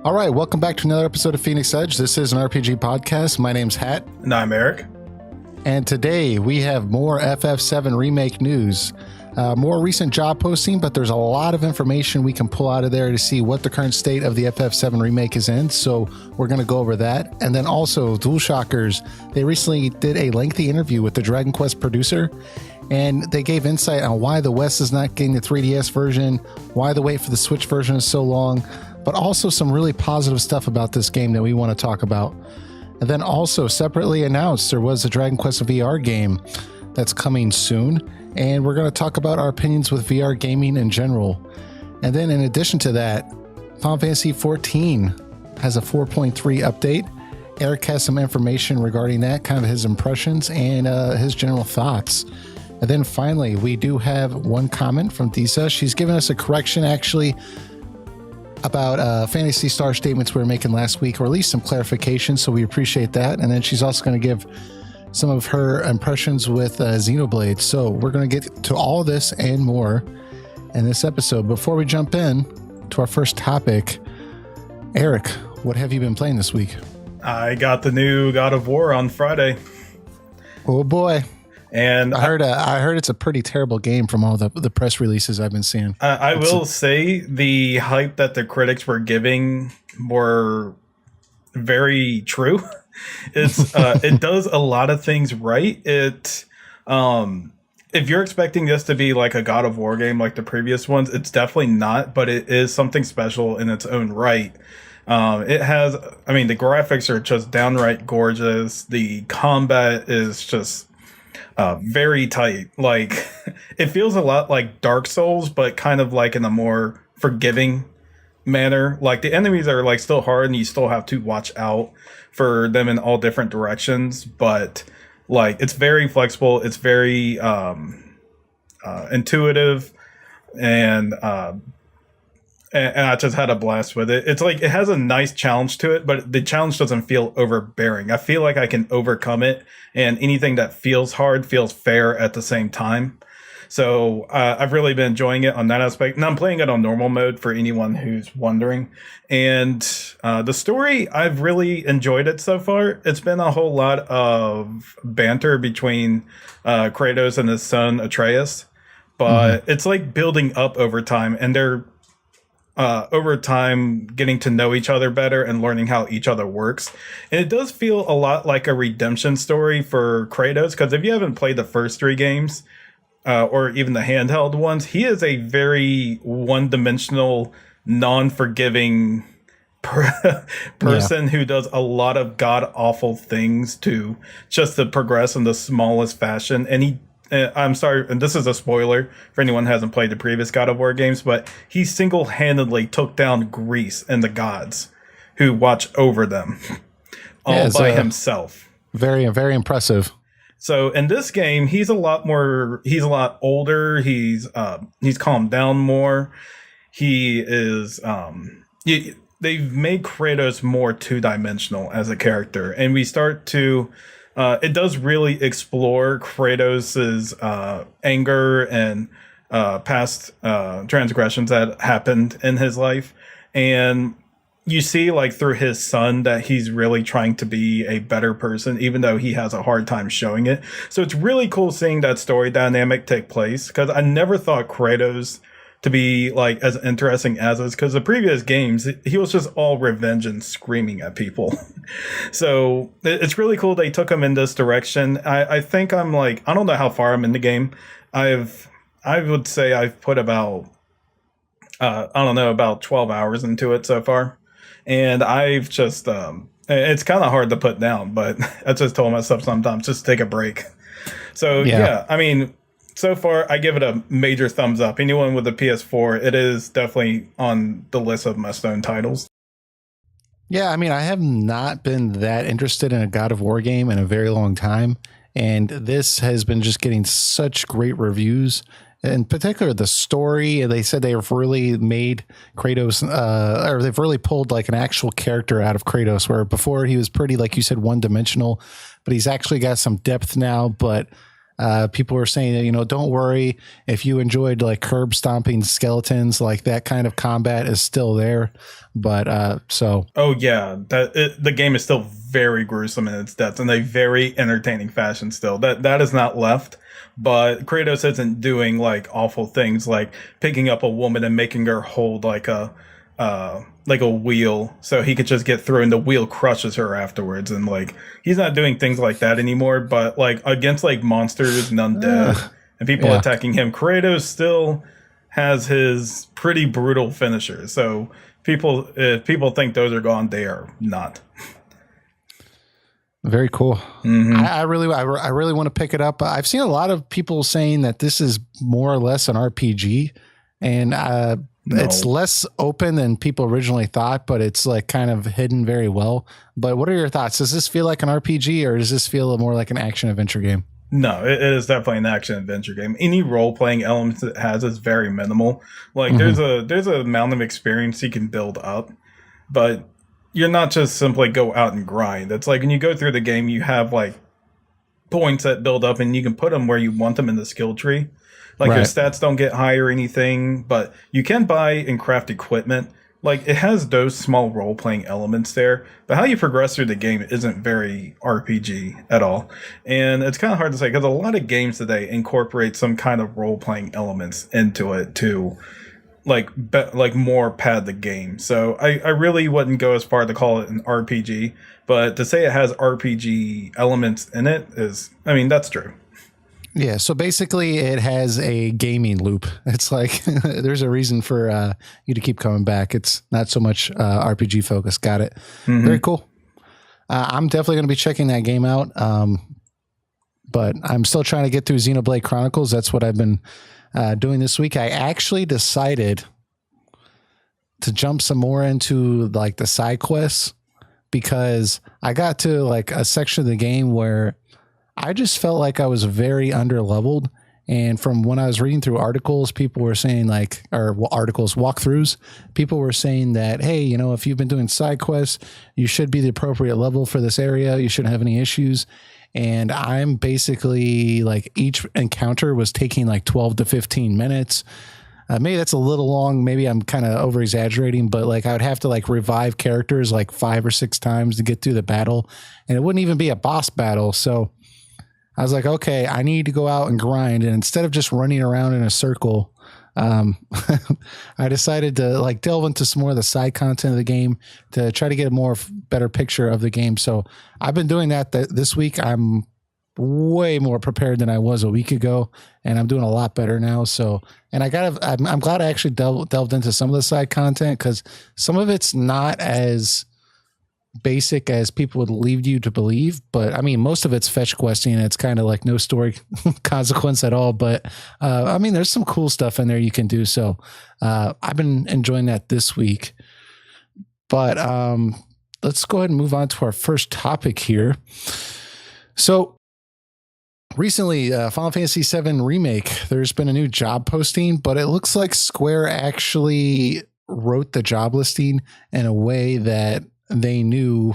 All right, welcome back to another episode of Phoenix Edge. This is an RPG podcast. My name's Hat. And I'm Eric. And today we have more FF7 Remake news. More recent job posting, but there's a lot of information we can pull out of there to see what the current state of the FF7 Remake is in. So we're going to go over that. And then also Dualshockers, they recently did a lengthy interview with the Dragon Quest producer, and they gave insight on why the West is not getting the 3DS version, why the wait for the Switch version is so long, but also some really positive stuff about this game that we want to talk about. And then also separately announced there was a Dragon Quest VR game that's coming soon, and we're going to talk about our opinions with VR gaming in general. And then in addition to that, Final Fantasy 14 has a 4.3 update. Eric has some information regarding that, kind of his impressions and his general thoughts. And then finally, we do have one comment from Disa. She's given us a correction actually about Fantasy Star statements we were making last week, or at least some clarification, so we appreciate that. And then she's also going to give some of her impressions with Xenoblade. So we're going to get to all this and more in this episode. Before we jump in to our first topic, Eric, what have you been playing this week? I got the new God of War on Friday. Oh boy. And I heard it's a pretty terrible game from all the press releases I've been seeing. I will say the hype that the critics were giving were very true. It's it does a lot of things right. It if you're expecting this to be like a God of War game like the previous ones, it's definitely not, but it is something special in its own right. It has, I mean, the graphics are just downright gorgeous. The combat is just very tight. Like, it feels a lot like Dark Souls, but kind of like in a more forgiving manner. Like, the enemies are like still hard and you still have to watch out for them in all different directions, but like it's very flexible, it's very intuitive, and I just had a blast with it. It's like it has a nice challenge to it, but the challenge doesn't feel overbearing. I feel like I can overcome it, and anything that feels hard feels fair at the same time. So I've really been enjoying it on that aspect. And I'm playing it on normal mode for anyone who's wondering. And the story, I've really enjoyed it so far. It's been a whole lot of banter between Kratos and his son Atreus. But it's like building up over time. And they're over time getting to know each other better and learning how each other works. And it does feel a lot like a redemption story for Kratos. Because if you haven't played the first three games, or even the handheld ones, he is a very one-dimensional, non-forgiving person who does a lot of god-awful things to progress in the smallest fashion. And he, I'm sorry, and this is a spoiler for anyone who hasn't played the previous God of War games, but he single-handedly took down Greece and the gods who watch over them all by himself. Very, very impressive. So in this game, he's a lot older. He's calmed down more. He is, they've made Kratos more two-dimensional as a character. And we start to, it does really explore Kratos's, anger and, past, transgressions that happened in his life. And you see, like, through his son that he's really trying to be a better person, even though he has a hard time showing it. So it's really cool seeing that story dynamic take place, because I never thought Kratos to be, like, as interesting as is, because the previous games, he was just all revenge and screaming at people. So it's really cool they took him in this direction. I think I'm, like, I don't know how far I'm in the game. I would say I've put about, about 12 hours into it so far. And I've just, it's kind of hard to put down, but I just told myself sometimes just take a break. So, yeah, I mean, so far I give it a major thumbs up. Anyone with a PS4, it is definitely on the list of must-own titles. Yeah, I mean, I have not been that interested in a God of War game in a very long time. And this has been just getting such great reviews. In particular, the story, they said they've really made Kratos, or they've really pulled like an actual character out of Kratos, where before he was pretty, like you said, one-dimensional, but he's actually got some depth now. But People were saying, you know, don't worry if you enjoyed like curb stomping skeletons, like that kind of combat is still there. But oh yeah, the game is still very gruesome in its deaths in a very entertaining fashion. Still, that is not left. But Kratos isn't doing like awful things like picking up a woman and making her hold like a wheel so he could just get through and the wheel crushes her afterwards, and like he's not doing things like that anymore. But like against like monsters and undead and people attacking him, Kratos still has his pretty brutal finishers. So if people think those are gone, they are not. Very cool. Mm-hmm. I really want to pick it up. I've seen a lot of people saying that this is more or less an RPG, and it's less open than people originally thought, but it's like kind of hidden very well. But what are your thoughts? Does this feel like an RPG, or does this feel more like an action adventure game? No, it is definitely an action adventure game. Any role playing elements it has is very minimal. Like there's a amount of experience you can build up, but you're not just simply go out and grind. It's like when you go through the game, you have like points that build up and you can put them where you want them in the skill tree. Like your stats don't get high or anything, but you can buy and craft equipment. Like it has those small role playing elements there, but how you progress through the game isn't very RPG at all. And it's kind of hard to say because a lot of games today incorporate some kind of role playing elements into it to like more pad the game. So I really wouldn't go as far to call it an RPG, but to say it has RPG elements in it is, I mean, that's true. Yeah, so basically it has a gaming loop. It's like there's a reason for you to keep coming back. It's not so much RPG focus. Got it. Mm-hmm. Very cool. I'm definitely going to be checking that game out. But I'm still trying to get through Xenoblade Chronicles. That's what I've been doing this week. I actually decided to jump some more into like the side quests because I got to like a section of the game where I just felt like I was very underleveled. And from when I was reading through articles, people were saying like, or articles, walkthroughs, people were saying that, hey, you know, if you've been doing side quests, you should be the appropriate level for this area. You shouldn't have any issues. And I'm basically like each encounter was taking like 12 to 15 minutes. Maybe that's a little long. Maybe I'm kind of over exaggerating, but like I would have to like revive characters like 5 or 6 times to get through the battle. And it wouldn't even be a boss battle. So I was like, okay, I need to go out and grind. And instead of just running around in a circle, I decided to like delve into some more of the side content of the game to try to get a better picture of the game. So I've been doing that this week. I'm way more prepared than I was a week ago, and I'm doing a lot better now. So, and I'm glad I actually delved into some of the side content because some of it's not as basic as people would lead you to believe, but I mean most of it's fetch questing and it's kind of like no story consequence at all, but I mean there's some cool stuff in there you can do. So I've been enjoying that this week, but let's go ahead and move on to our first topic here. So recently, Final Fantasy VII Remake, there's been a new job posting, but it looks like Square actually wrote the job listing in a way that they knew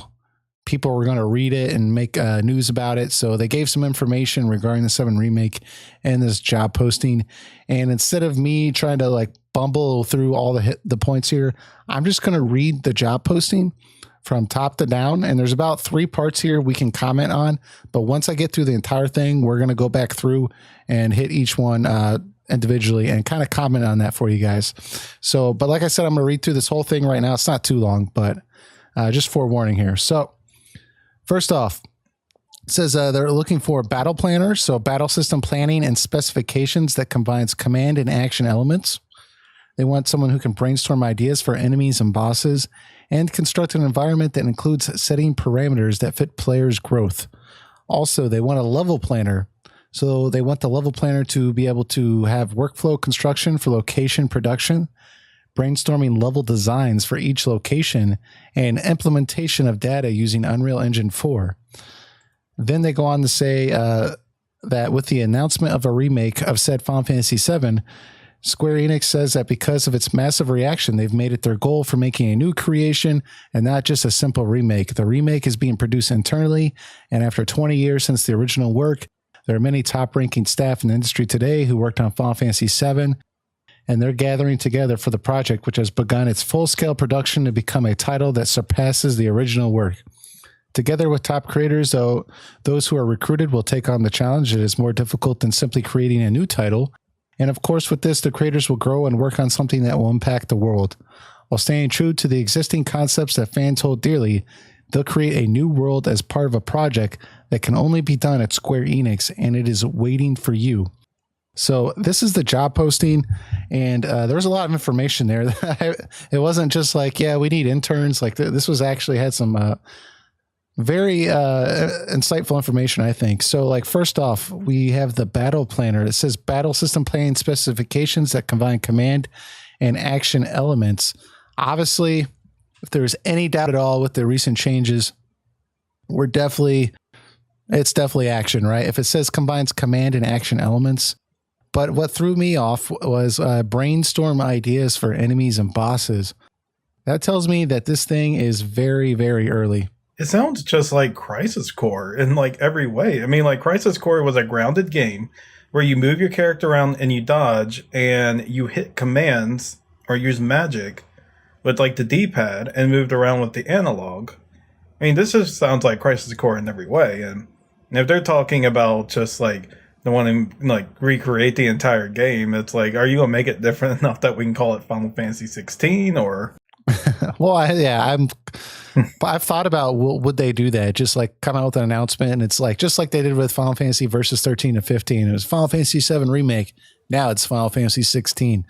people were going to read it and make news about it. So they gave some information regarding the 7 Remake and this job posting. And instead of me trying to like bumble through all the points here, I'm just going to read the job posting from top to down. And there's about 3 parts here we can comment on. But once I get through the entire thing, we're going to go back through and hit each one individually and kind of comment on that for you guys. So, but like I said, I'm going to read through this whole thing right now. It's not too long, but just forewarning here. So first off, it says they're looking for battle planners, so battle system planning and specifications that combines command and action elements. They want someone who can brainstorm ideas for enemies and bosses and construct an environment that includes setting parameters that fit players' growth. Also, they want a level planner. So they want the level planner to be able to have workflow construction for location production, brainstorming level designs for each location, and implementation of data using Unreal Engine 4. Then they go on to say that with the announcement of a remake of said Final Fantasy VII, Square Enix says that because of its massive reaction, they've made it their goal for making a new creation and not just a simple remake. The remake is being produced internally, and after 20 years since the original work, There are many top-ranking staff in the industry today who worked on Final Fantasy VII, and they're gathering together for the project, which has begun its full-scale production to become a title that surpasses the original work. Together with top creators, though, those who are recruited will take on the challenge. It is more difficult than simply creating a new title. And of course, with this, the creators will grow and work on something that will impact the world. While staying true to the existing concepts that fans hold dearly, they'll create a new world as part of a project that can only be done at Square Enix, and it is waiting for you. So this is the job posting, and there was a lot of information there. It wasn't just like, yeah, we need interns. Like this was actually had some very insightful information, I think. So like, first off, we have the battle planner. It says battle system planning specifications that combine command and action elements. Obviously, if there's any doubt at all with the recent changes, it's definitely action, right? If it says combines command and action elements. But what threw me off was brainstorm ideas for enemies and bosses. That tells me that this thing is very, very early. It sounds just like Crisis Core in like every way. I mean, like Crisis Core was a grounded game where you move your character around and you dodge and you hit commands or use magic with like the D-pad and moved around with the analog. I mean, this just sounds like Crisis Core in every way. And if they're talking about just like the one to like recreate the entire game, it's like, are you gonna make it different enough that we can call it Final Fantasy 16 or? Well, I've thought about, would they do that? Just like come out with an announcement, and it's like just like they did with Final Fantasy Versus 13 and 15. It was Final Fantasy 7 Remake. Now it's Final Fantasy 16.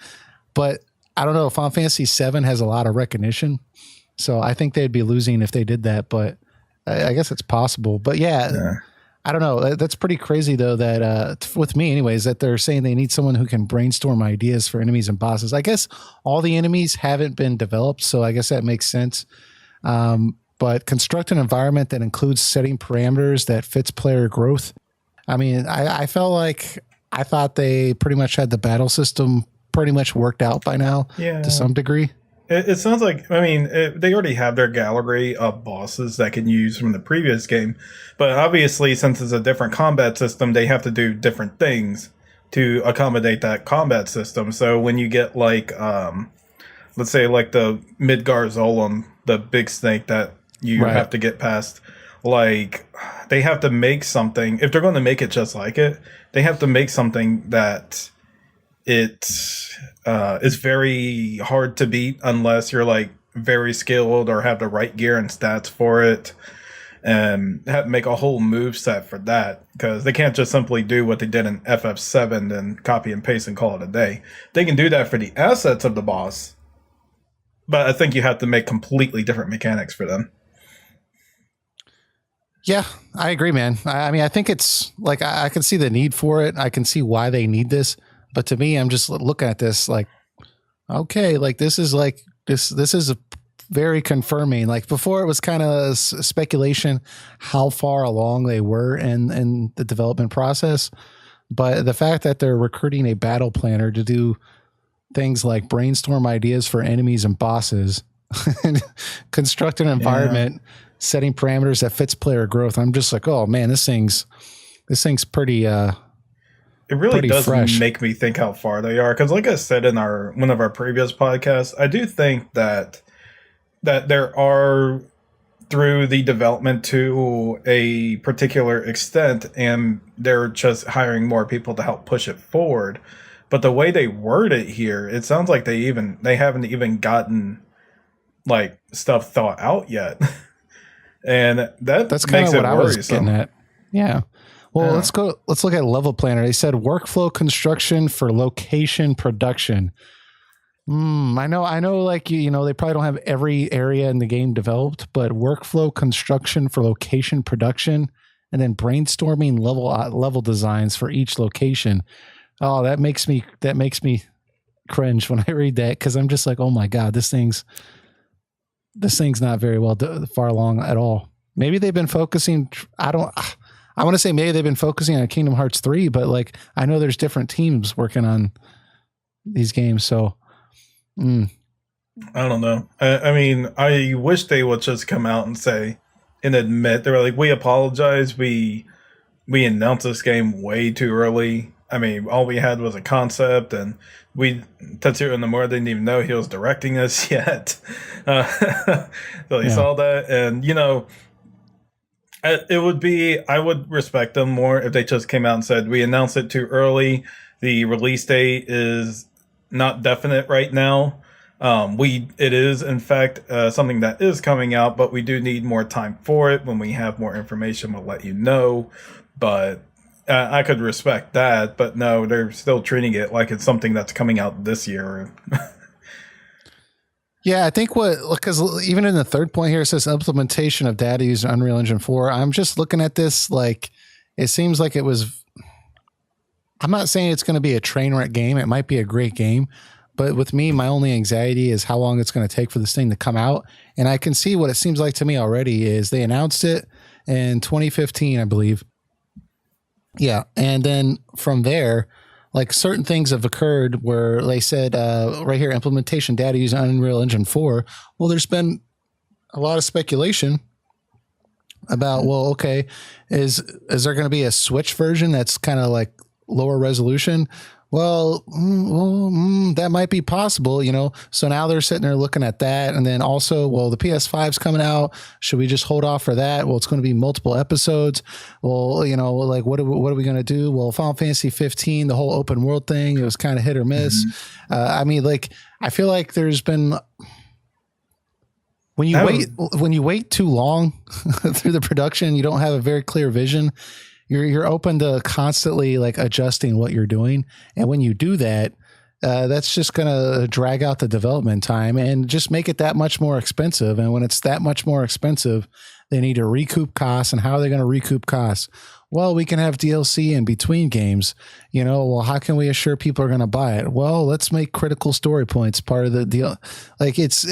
But I don't know. Final Fantasy 7 has a lot of recognition, so I think they'd be losing if they did that. But I guess it's possible. But yeah. I don't know. That's pretty crazy, though, that with me anyways, that they're saying they need someone who can brainstorm ideas for enemies and bosses. I guess all the enemies haven't been developed, so I guess that makes sense. But construct an environment that includes setting parameters that fits player growth. I mean, I felt like I thought they pretty much had the battle system pretty much worked out by now to some degree. It sounds like, I mean, they already have their gallery of bosses that can use from the previous game. But obviously, since it's a different combat system, they have to do different things to accommodate that combat system. So when you get like, let's say like the Midgar Zolom, the big snake that you have to get past, like they have to make something. If they're going to make it just like it, they have to make something that is very hard to beat unless you're like very skilled or have the right gear and stats for it, and have to make a whole move set for that, because they can't just simply do what they did in FF7 and copy and paste and call it a day. They can do that for the assets of the boss, but I think you have to make completely different mechanics for them. Yeah, I agree, man. I mean, I think it's like I can see the need for it. I can see why they need this. But to me, I'm just looking at this like, okay, like this is very confirming. Like before, it was kind of speculation how far along they were in the development process. But the fact that they're recruiting a battle planner to do things like brainstorm ideas for enemies and bosses, and construct an environment, setting parameters that fits player growth, I'm just like, oh man, this thing's pretty. It really does fresh. make me think how far they are. Because like I said in one of our previous podcasts, I do think that there are, through the development to a particular extent, and they're just hiring more people to help push it forward. But the way they word it here, it sounds like they haven't even gotten like stuff thought out yet. And that's kind of what I was getting at. Yeah. Well, let's look at level planner. They said workflow construction for location production. I know like, you know, they probably don't have every area in the game developed, but workflow construction for location production, and then brainstorming level designs for each location. Oh, that makes me cringe when I read that, because I'm just like, oh my God, this thing's not very far along at all. Maybe they've been focusing. I want to say maybe they've been focusing on Kingdom Hearts 3, but like I know there's different teams working on these games. So I don't know. I mean, I wish they would just come out and say and admit, they were like, we apologize. We we announced this game way too early. I mean, all we had was a concept, and Tetsuya Nomura didn't even know he was directing this yet. So he saw that, and I would respect them more if they just came out and said, we announced it too early. The release date is not definite right now. It is in fact something that is coming out, but we do need more time for it. When we have more information, we'll let you know. But I could respect that, but no, they're still treating it like it's something that's coming out this year. Yeah, I think because even in the third point here, it says implementation of data used in Unreal Engine 4. I'm just looking at this like it seems like it was. I'm not saying it's going to be a train wreck game. It might be a great game. But with me, my only anxiety is how long it's going to take for this thing to come out. And I can see what it seems like to me already is they announced it in 2015, I believe. Yeah. And then from there, like certain things have occurred where they said right here, implementation data using Unreal Engine 4. Well, there's been a lot of speculation about, well, okay, is there going to be a Switch version that's kind of like lower resolution? Well, that might be possible, So now they're sitting there looking at that. And then also, well, the PS5's coming out. Should we just hold off for that? Well, it's going to be multiple episodes. Well, like what are we going to do? Well, Final Fantasy 15, the whole open world thing, it was kind of hit or miss. I mean, like, I feel like there's been... When you wait too long through the production, you don't have a very clear vision. You're open to constantly like adjusting what you're doing. And when you do that, that's just going to drag out the development time and just make it that much more expensive. And when it's that much more expensive, they need to recoup costs. And how are they going to recoup costs? Well, we can have DLC in between games. Well, how can we assure people are going to buy it? Well, let's make critical story points part of the deal. Like it's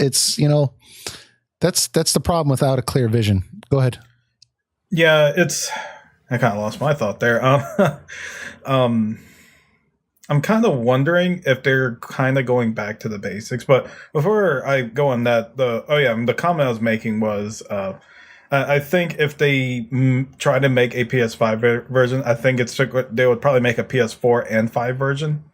that's the problem without a clear vision. Go ahead. Yeah, I kind of lost my thought there. I'm kind of wondering if they're kind of going back to the basics. But before I go on that, the comment I was making was I think if they try to make a PS5 version, I think they would probably make a PS4 and 5 version.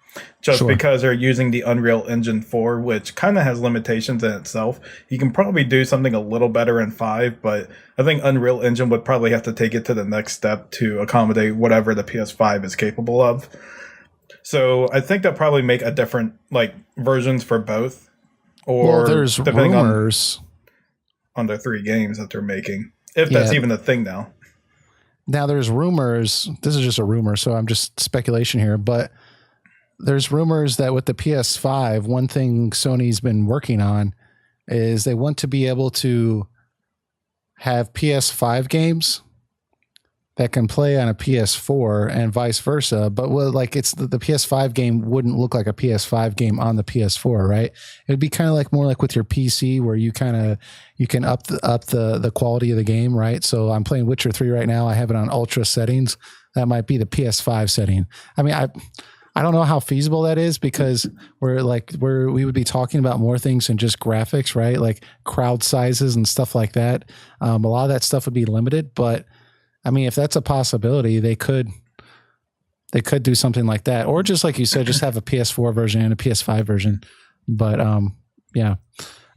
Just because they're using the Unreal Engine 4, which kind of has limitations in itself. You can probably do something a little better in 5, but I think Unreal Engine would probably have to take it to the next step to accommodate whatever the PS5 is capable of. So I think they'll probably make a different versions for both. Or there's rumors on the 3 games that they're making, if that's even a thing now. Now there's rumors. This is just a rumor, so I'm just speculation here, but there's rumors that with the PS5, one thing Sony's been working on is they want to be able to have PS5 games that can play on a PS4 and vice versa. But it's the PS5 game wouldn't look like a PS5 game on the PS4, right? It'd be kind of like more like with your PC where you can up the quality of the game, right? So I'm playing Witcher 3 right now. I have it on ultra settings. That might be the PS5 setting. I mean, I don't know how feasible that is because we would be talking about more things than just graphics, right? Like crowd sizes and stuff like that. A lot of that stuff would be limited, but I mean, if that's a possibility, they could do something like that, or just like you said, just have a PS4 version and a PS5 version. But yeah.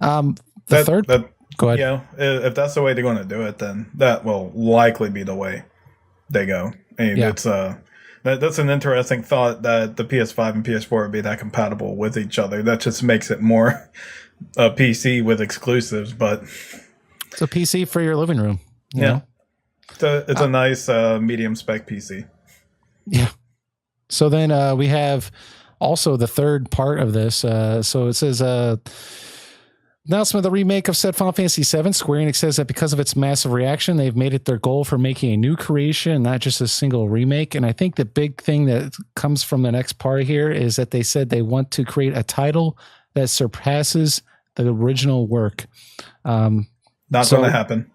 Go ahead. Yeah, if that's the way they're going to do it, then that will likely be the way they go. I mean, it's that's an interesting thought that the PS5 and PS4 would be that compatible with each other. That just makes it more a PC with exclusives, but it's a PC for your living room. You know? It's a nice medium spec PC. Yeah. So then we have also the third part of this. So it says announcement of the remake of said Final Fantasy VII. Square Enix says that because of its massive reaction, they've made it their goal for making a new creation, not just a single remake. And I think the big thing that comes from the next part here is that they said they want to create a title that surpasses the original work. Not going to happen.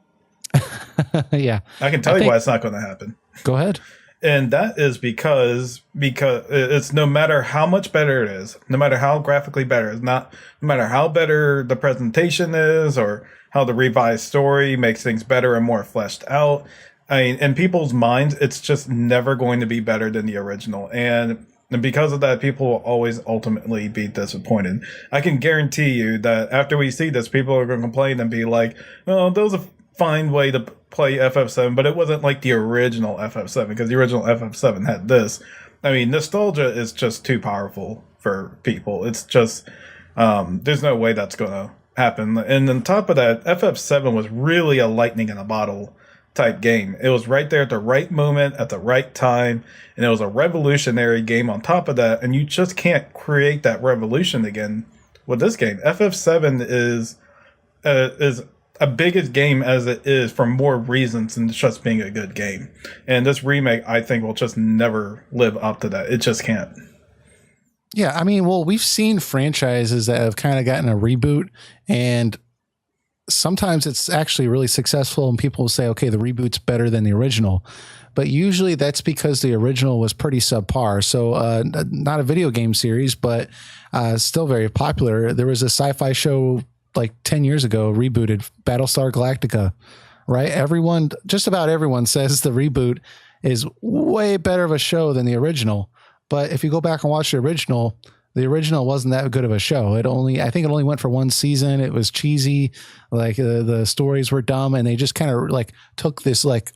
Yeah. I can tell you why it's not going to happen. Go ahead. And that is because it's no matter how much better it is, no matter how graphically better, no matter how better the presentation is or how the revised story makes things better and more fleshed out, I mean, in people's minds, it's just never going to be better than the original. And because of that, people will always ultimately be disappointed. I can guarantee you that after we see this, people are going to complain and be like, oh, that was a fine way to play FF7, but it wasn't like the original FF7, because the original FF7 had this. I mean, nostalgia is just too powerful for people. It's just, there's no way that's going to happen. And on top of that, FF7 was really a lightning in a bottle type game. It was right there at the right moment, at the right time, and it was a revolutionary game on top of that, and you just can't create that revolution again with this game. FF7 is a big as game as it is for more reasons than just being a good game. And this remake, I think, will just never live up to that. It just can't. Yeah, I mean, well, we've seen franchises that have kind of gotten a reboot, and sometimes it's actually really successful, and people will say, okay, the reboot's better than the original. But usually that's because the original was pretty subpar. So not a video game series, but still very popular. There was a sci-fi show like 10 years ago, rebooted, Battlestar Galactica, right? Everyone, just about everyone says the reboot is way better of a show than the original. But if you go back and watch the original wasn't that good of a show. I think it only went for one season. It was cheesy. Like the stories were dumb, and they just kind of like took this like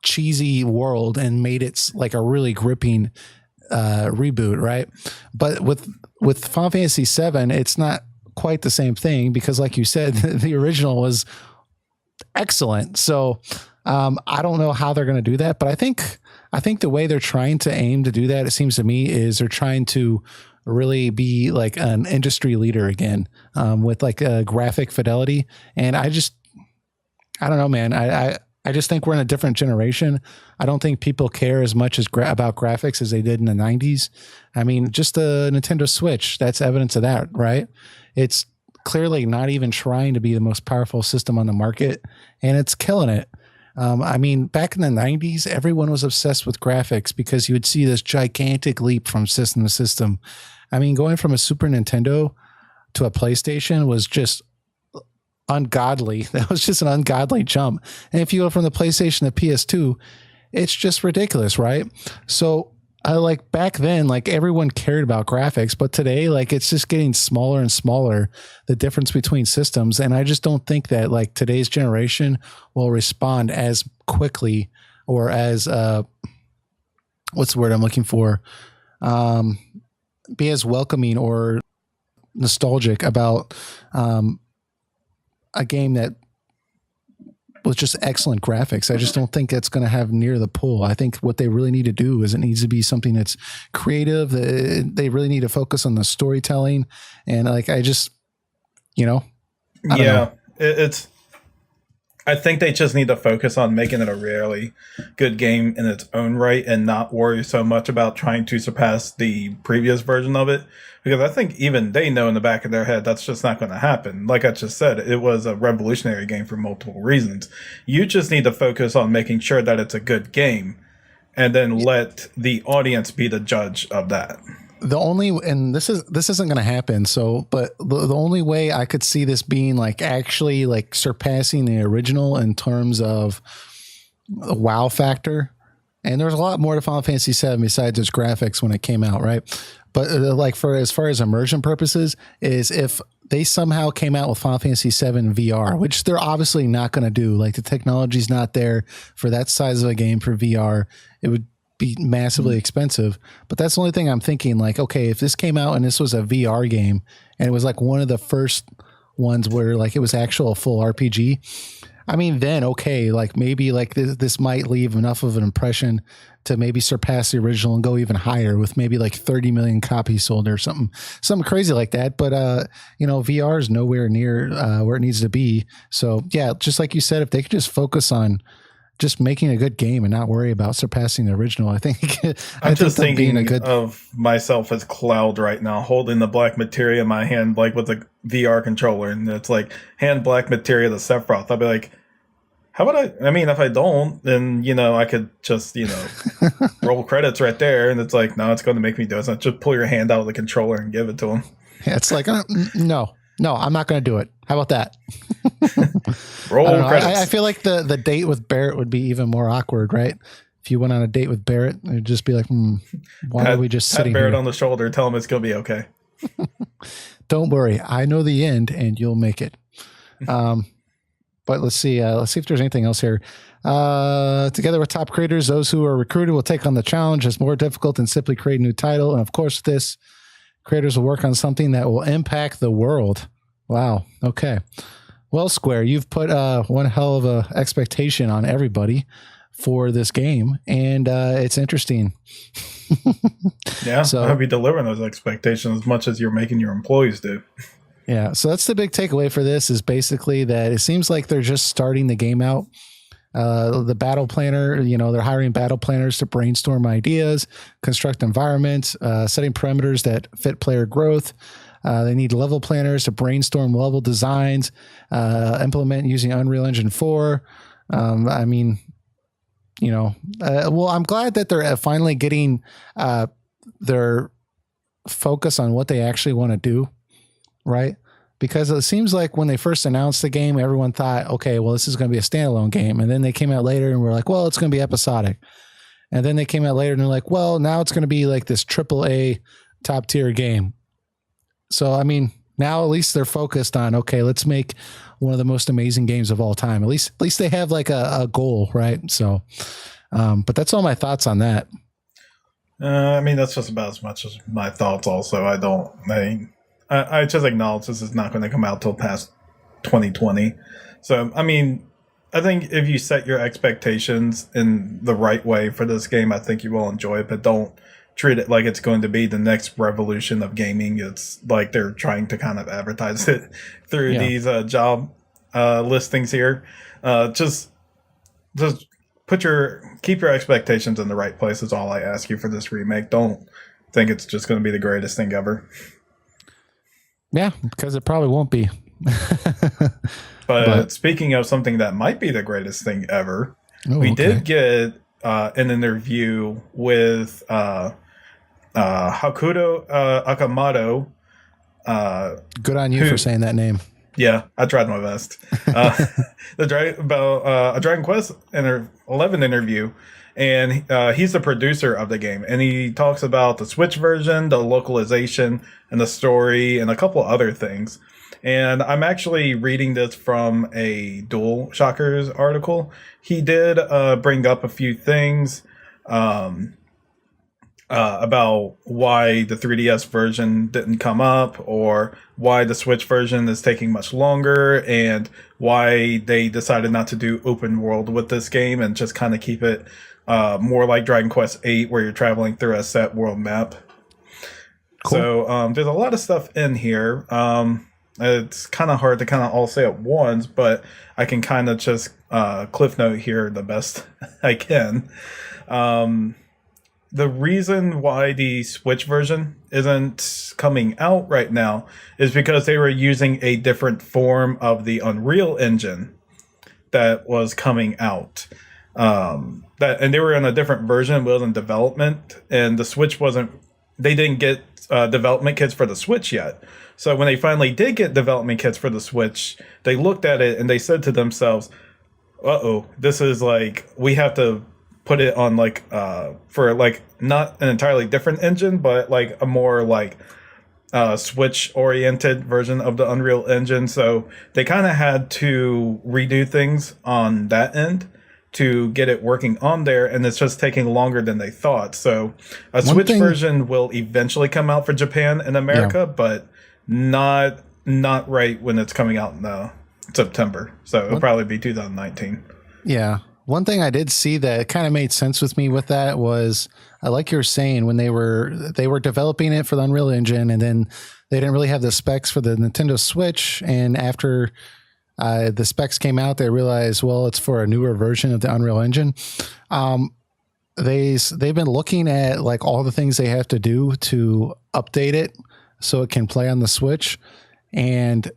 cheesy world and made it like a really gripping reboot. Right. But with Final Fantasy VII, it's not quite the same thing, because like you said, the original was excellent. So I don't know how they're going to do that, but I think the way they're trying to aim to do that, it seems to me, is they're trying to really be like an industry leader again, with like a graphic fidelity. And I don't know, man. I just think we're in a different generation. I don't think people care as much about graphics as they did in the 90s. I mean, just the Nintendo Switch, that's evidence of that, right? It's clearly not even trying to be the most powerful system on the market, and it's killing it. I mean, back in the 90s, everyone was obsessed with graphics because you would see this gigantic leap from system to system. I mean, going from a Super Nintendo to a PlayStation was just ungodly. That was just an ungodly jump. And if you go from the PlayStation to PS2, it's just ridiculous, right? So I like back then, like everyone cared about graphics, but today, like it's just getting smaller and smaller, the difference between systems. And I just don't think that like today's generation will respond as quickly or as, what's the word I'm looking for? Be as welcoming or nostalgic about, a game that with just excellent graphics. I just don't think it's going to have near the pull. I think what they really need to do is it needs to be something that's creative. They really need to focus on the storytelling. And like, I just, I don't know. I think they just need to focus on making it a really good game in its own right and not worry so much about trying to surpass the previous version of it. Because I think even they know in the back of their head that's just not going to happen. Like I just said, it was a revolutionary game for multiple reasons. You just need to focus on making sure that it's a good game and then let the audience be the judge of that. And this isn't going to happen. So, but the only way I could see this being like actually like surpassing the original in terms of the wow factor. And there's a lot more to Final Fantasy VII besides its graphics when it came out, right? But like as far as immersion purposes, is if they somehow came out with Final Fantasy VII VR, which they're obviously not going to do. Like the technology's not there for that size of a game for VR. It would be massively expensive. But that's the only thing I'm thinking. Like, okay, if this came out and this was a VR game and it was like one of the first ones where like it was actual full RPG, I mean, then okay, like maybe like this might leave enough of an impression to maybe surpass the original and go even higher with maybe like 30 million copies sold or something crazy like that. But VR is nowhere near where it needs to be. So yeah, just like you said, if they could just focus on just making a good game and not worry about surpassing the original, I think. I'm just thinking of myself as Cloud right now, holding the black materia in my hand, like with a VR controller, and it's like hand black materia to Sephiroth. I'll be like, how about I mean, if I don't, then, I could just, roll credits right there. And it's like, no, it's going to make me do it. So just pull your hand out of the controller and give it to him. Yeah, it's like, no, I'm not going to do it. How about that? Roll I don't know. credits. I feel like the date with Barrett would be even more awkward, right? If you went on a date with Barrett, it'd just be like, why are we just sitting Barrett here? on the shoulder, tell him it's gonna be okay. Don't worry, I know the end, and you'll make it. But let's see. Let's see if there's anything else here. Together with top creators, those who are recruited will take on the challenge. It's more difficult than simply creating a new title. And of course, this creators will work on something that will impact the world. Wow. Okay. Well, Square, you've put one hell of a expectation on everybody for this game, and it's interesting. Yeah, so I hope you deliver those expectations as much as you're making your employees do. Yeah, so that's the big takeaway for this is basically that it seems like they're just starting the game out. The battle planner, they're hiring battle planners to brainstorm ideas, construct environments, setting parameters that fit player growth. They need level planners to brainstorm level designs, implement using Unreal Engine 4. Well, I'm glad that they're finally getting their focus on what they actually want to do. Right? Because it seems like when they first announced the game, everyone thought, okay, well, this is going to be a standalone game. And then they came out later and were like, well, it's going to be episodic. And then they came out later and they're like, well, now it's going to be like this AAA top tier game. So, I mean, now at least they're focused on, okay, let's make one of the most amazing games of all time. At least they have like a goal, right? So, but that's all my thoughts on that. That's just about as much as my thoughts also. I just acknowledge this is not going to come out till past 2020. So, I think if you set your expectations in the right way for this game, I think you will enjoy it, but don't treat it like it's going to be the next revolution of gaming. It's like they're trying to kind of advertise it through these job listings here. Just keep your expectations in the right place is all I ask you for this remake. Don't think it's just going to be the greatest thing ever. Yeah, because it probably won't be. but speaking of something that might be the greatest thing ever, we did get an interview with Hakuto Akamoto. Good on you for saying that name. Yeah, I tried my best. About a Dragon Quest 11 interview, and he's the producer of the game, and he talks about the Switch version, the localization, and the story, and a couple other things. And I'm actually reading this from a Dualshockers article. He did bring up a few things about why the 3DS version didn't come up, or why the Switch version is taking much longer, and why they decided not to do open world with this game and just kind of keep it more like Dragon Quest VIII, where you're traveling through a set world map. Cool. So there's a lot of stuff in here. It's kind of hard to kind of all say at once, but I can kind of just cliff note here the best I can. The reason why the Switch version isn't coming out right now is because they were using a different form of the Unreal Engine that was coming out. And they were in a different version, it was in development, and the Switch they didn't get development kits for the Switch yet. So when they finally did get development kits for the Switch, they looked at it and they said to themselves, this is like, we have to put it on for not an entirely different engine, but like a more like Switch oriented version of the Unreal Engine. So they kind of had to redo things on that end to get it working on there, and it's just taking longer than they thought. So a Switch version will eventually come out for Japan and America, but not right when it's coming out in September. So it'll probably be 2019. Yeah. One thing I did see that kind of made sense with me with that was, like you were saying, when they were developing it for the Unreal Engine, and then they didn't really have the specs for the Nintendo Switch. And after the specs came out, they realized, well, it's for a newer version of the Unreal Engine. They've been looking at like all the things they have to do to update it so it can play on the Switch. And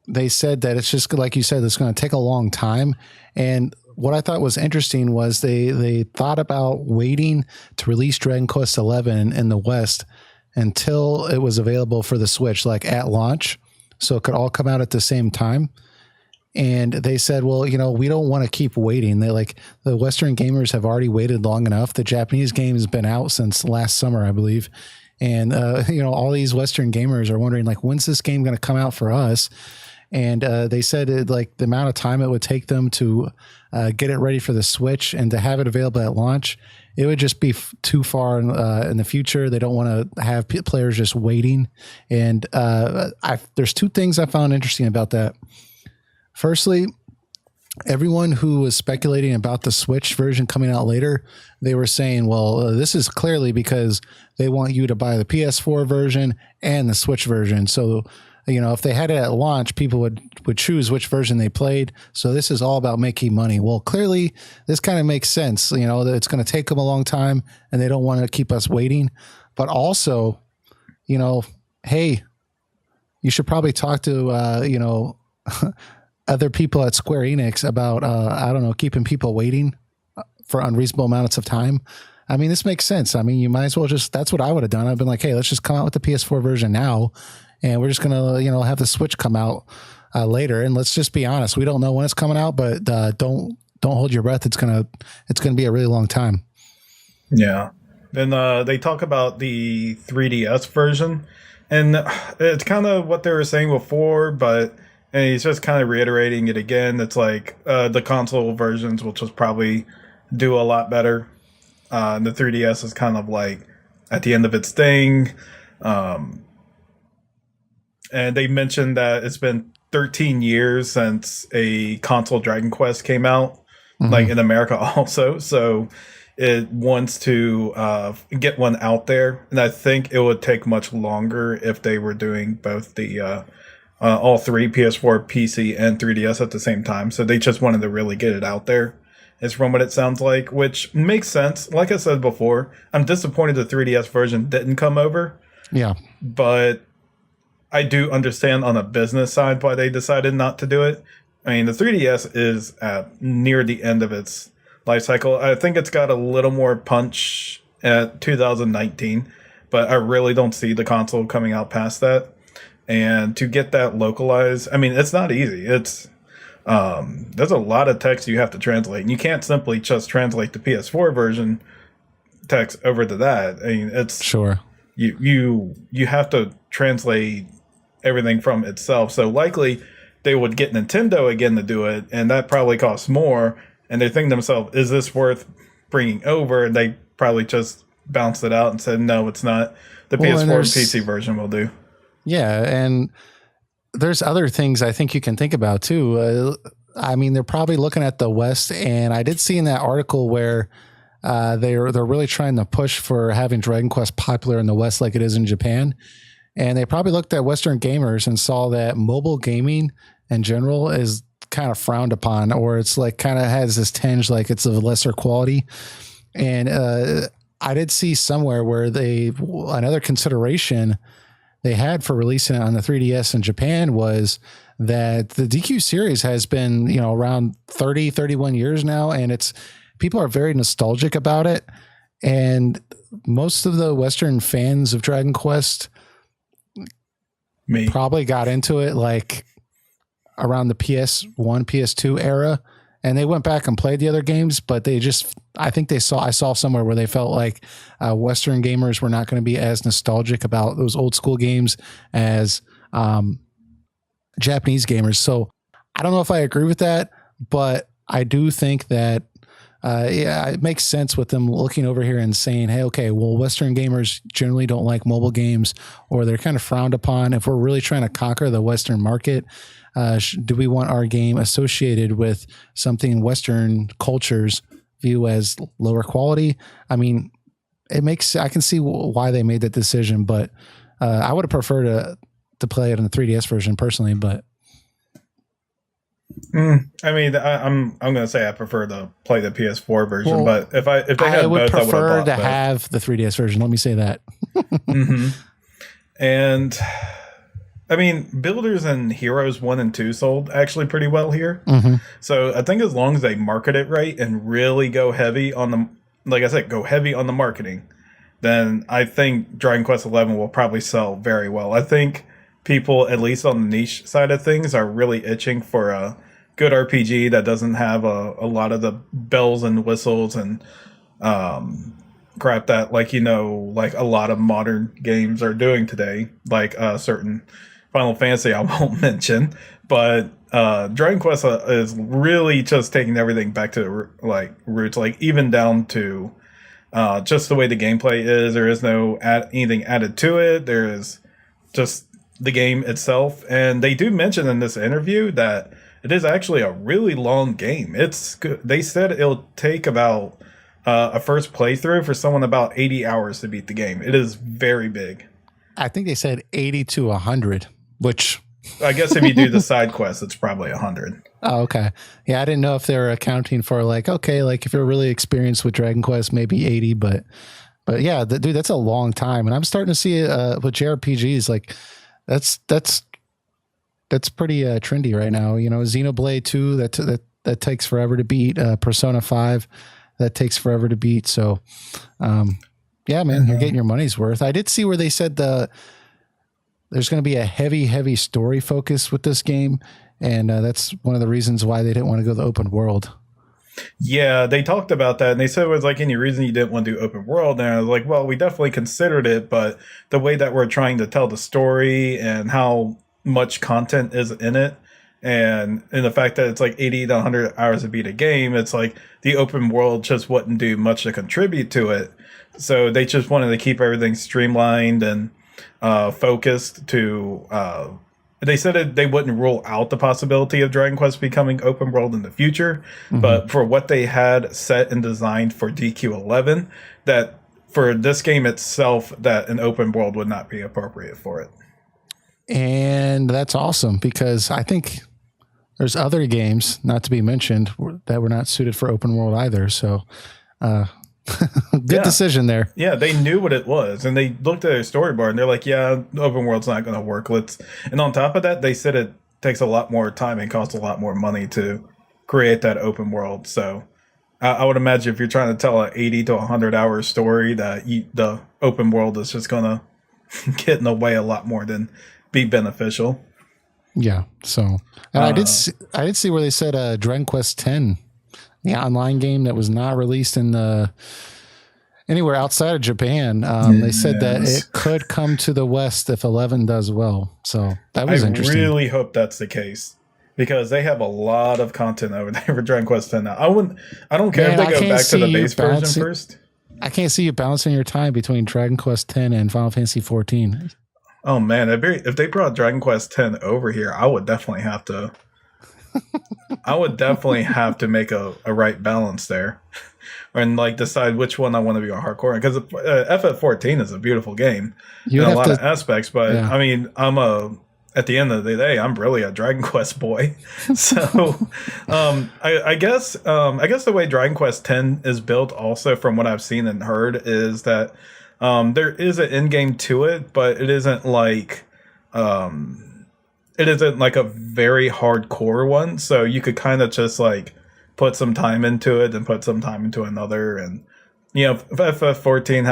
they said that it's just like you said, it's going to take a long time. And what I thought was interesting was they thought about waiting to release Dragon Quest XI in the West until it was available for the Switch, like at launch, so it could all come out at the same time. And they said, well, we don't want to keep waiting. They like the Western gamers have already waited long enough. The Japanese game has been out since last summer, I believe. And, all these Western gamers are wondering, like, when's this game going to come out for us? And they said like the amount of time it would take them to get it ready for the Switch and to have it available at launch, it would just be too far in the future. They don't want to have players just waiting. And there's two things I found interesting about that. Firstly, everyone who was speculating about the Switch version coming out later, they were saying, well, this is clearly because they want you to buy the PS4 version and the Switch version. So, if they had it at launch, people would choose which version they played. So this is all about making money. Well, clearly this kind of makes sense, that it's going to take them a long time and they don't want to keep us waiting. But also, hey, you should probably talk to, other people at Square Enix about, keeping people waiting for unreasonable amounts of time. I mean, this makes sense. I mean, you might as well that's what I would have done. I've been like, hey, let's just come out with the PS4 version now. And we're just going to, have the Switch come out later. And let's just be honest. We don't know when it's coming out, but don't hold your breath. It's going to be a really long time. Yeah. Then they talk about the 3DS version. And it's kind of what they were saying before, and he's just kind of reiterating it again. It's like the console versions will just probably do a lot better. The 3DS is kind of like at the end of its thing. And they mentioned that it's been 13 years since a console Dragon Quest came out, like in America also. So it wants to get one out there. And I think it would take much longer if they were doing both the all three, PS4, PC, and 3DS at the same time. So they just wanted to really get it out there, is from what it sounds like, which makes sense. Like I said before, I'm disappointed the 3DS version didn't come over. Yeah. But I do understand on a business side why they decided not to do it. I mean, the 3DS is at near the end of its life cycle. I think it's got a little more punch at 2019, but I really don't see the console coming out past that. And to get that localized, I mean, it's not easy. It's there's a lot of text you have to translate, and you can't simply just translate the PS4 version text over to that. I mean, it's sure you have to translate everything from itself. So likely they would get Nintendo again to do it, and that probably costs more. And they think to themselves, is this worth bringing over? And they probably just bounced it out and said, no, it's not. The PS4 and PC version will do. Yeah, and there's other things I think you can think about too. I mean, they're probably looking at the West, and I did see in that article where they're really trying to push for having Dragon Quest popular in the West like it is in Japan. And they probably looked at Western gamers and saw that mobile gaming in general is kind of frowned upon, or it's like kind of has this tinge like it's of lesser quality. And I did see somewhere where another consideration they had for releasing it on the 3DS in Japan was that the DQ series has been, around 31 years now, and people are very nostalgic about it. And most of the Western fans of Dragon Quest probably got into it like around the PS1, PS2 era, and they went back and played the other games, but I saw somewhere where they felt like Western gamers were not going to be as nostalgic about those old school games as Japanese gamers. So I don't know if I agree with that, but I do think that it makes sense with them looking over here and saying, hey, okay, well, Western gamers generally don't like mobile games, or they're kind of frowned upon. If we're really trying to conquer the Western market, do we want our game associated with something Western cultures view as lower quality? I mean, I can see why they made that decision, but I would have preferred to play it in the 3DS version personally, but I mean, I'm gonna say I prefer to play the PS4 version, but if they had both, I would prefer to have the 3DS version. Let me say that. And I mean, Builders and Heroes 1 and 2 sold actually pretty well here. So I think as long as they market it right and really go heavy on the marketing, then I think Dragon Quest XI will probably sell very well. I think people, at least on the niche side of things, are really itching for a good RPG that doesn't have a lot of the bells and whistles and crap that like like a lot of modern games are doing today, like certain Final Fantasy I won't mention, but Dragon Quest is really just taking everything back to like roots, like even down to just the way the gameplay is. There is no anything added to it. There is just the game itself, and they do mention in this interview that it is actually a really long game. It's good. They said it'll take about a first playthrough for someone about 80 hours to beat the game. It is very big. I think they said 80 to 100, which I guess if you do the side quest, it's probably 100. Oh, okay. Yeah, I didn't know if they were accounting for like, okay, like if you're really experienced with Dragon Quest, maybe 80, but yeah, dude, that's a long time. And I'm starting to see with JRPGs, like that's pretty trendy right now. Xenoblade 2, that takes forever to beat. Persona 5, that takes forever to beat. So, yeah, man, you're getting your money's worth. I did see where they said there's going to be a heavy story focus with this game. And that's one of the reasons why they didn't want to go the open world. Yeah, they talked about that, and they said it was like any reason you didn't want to do open world. And I was like, well, we definitely considered it, but the way that we're trying to tell the story and how much content is in it, and the fact that it's like 80 to 100 hours to beat a game, it's like the open world just wouldn't do much to contribute to it. So they just wanted to keep everything streamlined and focused to... They said they wouldn't rule out the possibility of Dragon Quest becoming open world in the future, but for what they had set and designed for DQ11, that for this game itself, that an open world would not be appropriate for it. And that's awesome, because I think there's other games, not to be mentioned, that were not suited for open world either. So good decision there. Yeah, they knew what it was, and they looked at their storyboard, and they're like, yeah, open world's not going to work. And on top of that, they said it takes a lot more time and costs a lot more money to create that open world. So I would imagine if you're trying to tell an 80 to 100 hour story, that the open world is just going to get in the way a lot more than be beneficial. Yeah. So I did see where they said Dragon Quest X, the online game that was not released in anywhere outside of Japan. They said that it could come to the West if 11 does well. So that was interesting. I really hope that's the case, because they have a lot of content over there for Dragon Quest X now. I don't care if they go back to the base version first. I can't see you balancing your time between Dragon Quest X and Final Fantasy XIV. Oh man, if they brought Dragon Quest X over here, I would definitely have to make a right balance there, and like decide which one I want to be on hardcore. Because FF14 is a beautiful game in a lot of aspects, but yeah. I mean, at the end of the day, I'm really a Dragon Quest boy. So I guess the way Dragon Quest X is built, also from what I've seen and heard, is that there is an end game to it, but it isn't like a very hardcore one. So you could kind of just like put some time into it and put some time into another. And FF14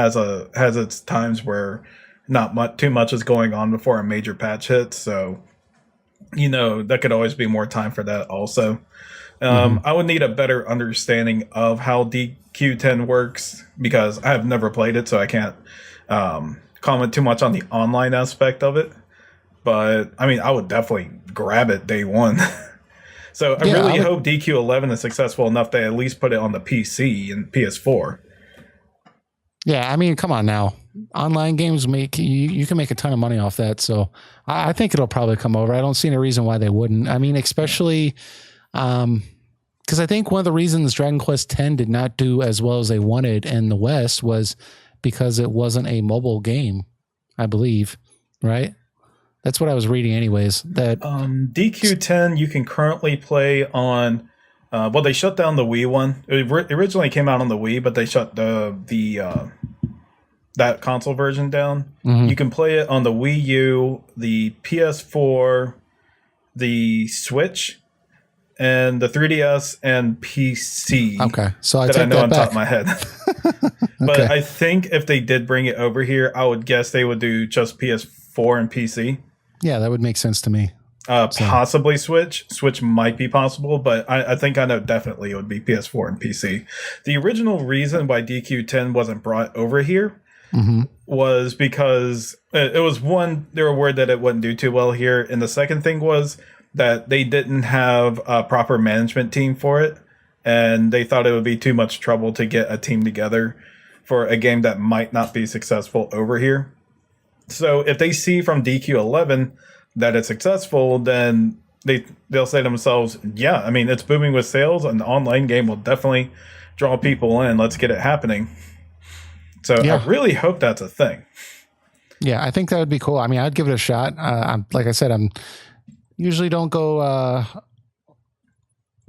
has its times where not too much is going on before a major patch hits. So that could always be more time for that also. I would need a better understanding of how DQ10 works, because I have never played it, so I can't comment too much on the online aspect of it. But I mean, I would definitely grab it day one. So I really hope DQ11 is successful enough to at least put it on the PC and PS4. Yeah, I mean, come on now. Online games you can make a ton of money off that. So I think it'll probably come over. I don't see any reason why they wouldn't. I mean, especially because I think one of the reasons Dragon Quest X did not do as well as they wanted in the West was because it wasn't a mobile game, I believe, right? That's what I was reading anyways. That DQ10 you can currently play on they shut down the Wii one. It originally came out on the Wii, but they shut the that console version down. You can play it on the Wii U, the PS4, the Switch, and the 3DS and PC. Okay, so I know on back. top of my head. But I think if they did bring it over here, I would guess they would do just PS4 and PC. Yeah, that would make sense to me. Possibly Switch. Switch might be possible, but I think I know definitely it would be PS4 and PC. The original reason why DQ10 wasn't brought over here was because it was one, they were worried that it wouldn't do too well here. And the second thing was that they didn't have a proper management team for it. And they thought it would be too much trouble to get a team together for a game that might not be successful over here. So if they see from DQ11 that it's successful, then they'll say to themselves, yeah, I mean, it's booming with sales, and the online game will definitely draw people in. Let's get it happening. So I really hope that's a thing. Yeah, I think that would be cool. I mean, I'd give it a shot. Like I said, I'm usually don't go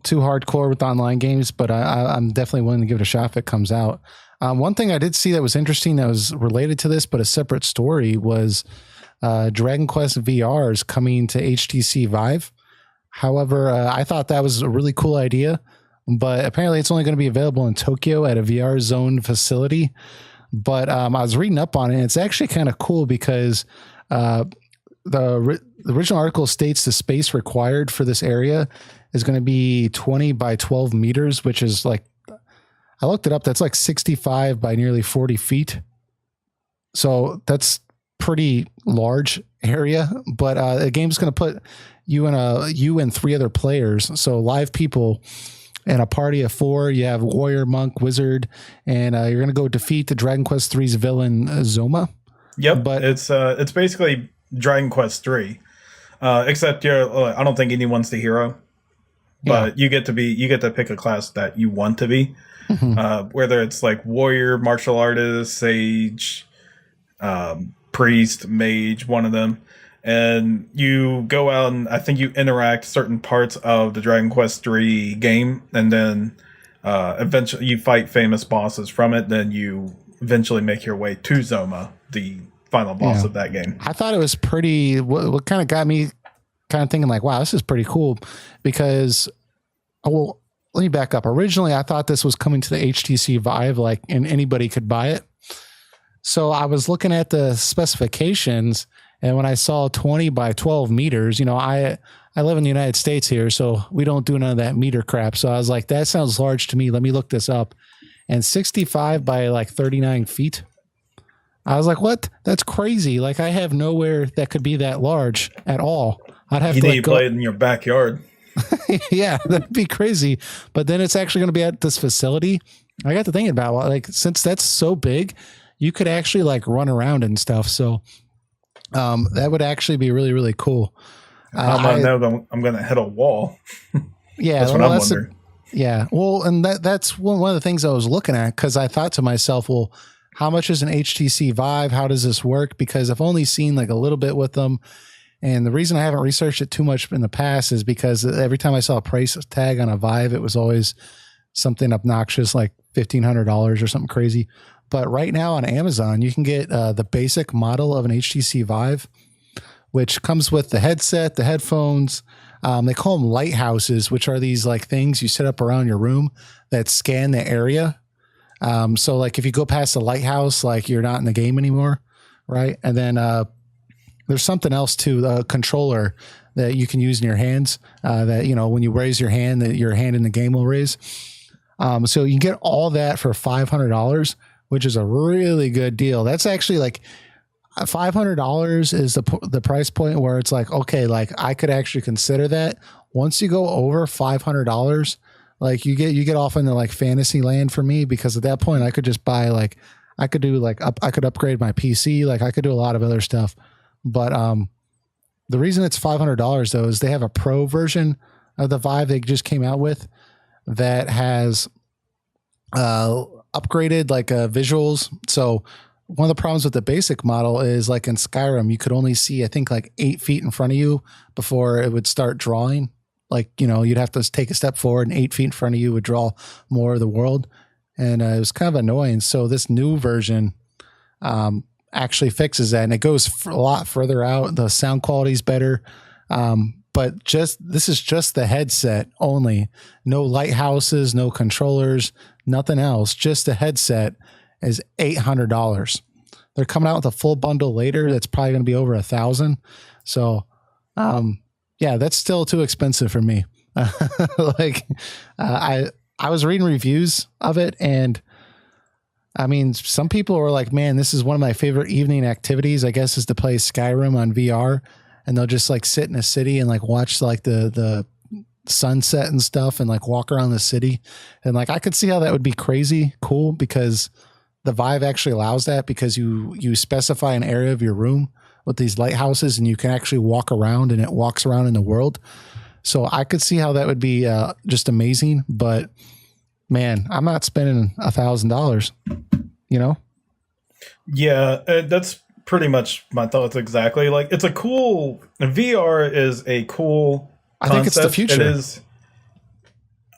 too hardcore with online games, but I'm definitely willing to give it a shot if it comes out. One thing I did see that was interesting that was related to this, but a separate story, was Dragon Quest VR is coming to HTC Vive. However, I thought that was a really cool idea, but apparently it's only going to be available in Tokyo at a VR zone facility. But I was reading up on it, and it's actually kind of cool because the original article states the space required for this area is going to be 20 by 12 meters, which is like, I looked it up, that's like 65 by nearly 40 feet. So that's pretty large area, but the game's going to put you and 3 other players. So live people in a party of 4. You have warrior, monk, wizard, and you're going to go defeat the Dragon Quest III's villain Zoma. Yep, but it's basically Dragon Quest III, except I don't think anyone's the hero, but you get to pick a class that you want to be, whether it's like warrior, martial artist, sage, priest, mage, one of them. And you go out and I think you interact certain parts of the Dragon Quest III game, and then eventually you fight famous bosses from it. Then you eventually make your way to Zoma, the final boss of that game. I thought it was pretty, what kind of got me kind of thinking like, wow, this is pretty cool, because, well, let me back up. Originally, I thought this was coming to the HTC Vive, like, and anybody could buy it. So I was looking at the specifications, and when I saw 20 by 12 meters, I live in the United States here, so we don't do none of that meter crap. So I was like, that sounds large to me. Let me look this up. And 65 by like 39 feet. I was like, what? That's crazy. Like, I have nowhere that could be that large at all. I'd have to play it in your backyard. Yeah, that'd be crazy. But then it's actually going to be at this facility. I got to thinking about, like, since that's so big, you could actually like run around and stuff. So that would actually be really, really cool. How about now I'm going to hit a wall? Yeah, that's what I'm wondering. Yeah, well, and that's one of the things I was looking at, because I thought to myself, well, how much is an HTC Vive? How does this work? Because I've only seen like a little bit with them. And the reason I haven't researched it too much in the past is because every time I saw a price tag on a Vive, it was always something obnoxious, like $1,500 or something crazy. But right now on Amazon, you can get the basic model of an HTC Vive, which comes with the headset, the headphones. They call them lighthouses, which are these like things you set up around your room that scan the area. So like if you go past the lighthouse, like you're not in the game anymore, right? And then there's something else too, the controller that you can use in your hands, that, when you raise your hand, that your hand in the game will raise. So you can get all that for $500, which is a really good deal. That's actually like $500 is the price point where it's like, okay, like I could actually consider that. Once you go over $500, like you get off into like fantasy land for me, because at that point I could just buy I could upgrade my PC, like I could do a lot of other stuff. But the reason it's $500 though is they have a pro version of the Vive they just came out with that has upgraded like visuals. So one of the problems with the basic model is like in Skyrim, you could only see, I think, like 8 feet in front of you before it would start drawing. Like, you'd have to take a step forward and 8 feet in front of you would draw more of the world. And it was kind of annoying. So this new version actually fixes that, and it goes a lot further out. The sound quality is better. But this is just the headset only. No lighthouses, no controllers, nothing else. Just the headset is $800. They're coming out with a full bundle later. That's probably going to be over $1,000. So Yeah, that's still too expensive for me. Like, I was reading reviews of it, and I mean, some people were like, "Man, this is one of my favorite evening activities. I guess is to play Skyrim on VR." And they'll just like sit in a city and like watch like the sunset and stuff, and like walk around the city. And like I could see how that would be crazy cool, because the Vive actually allows that, because you specify an area of your room with these lighthouses, and you can actually walk around, and it walks around in the world. So I could see how that would be just amazing. But man, I'm not spending $1,000, you know? Yeah, that's pretty much my thoughts exactly. Like, it's a cool, VR is a cool I think it's the future. It is.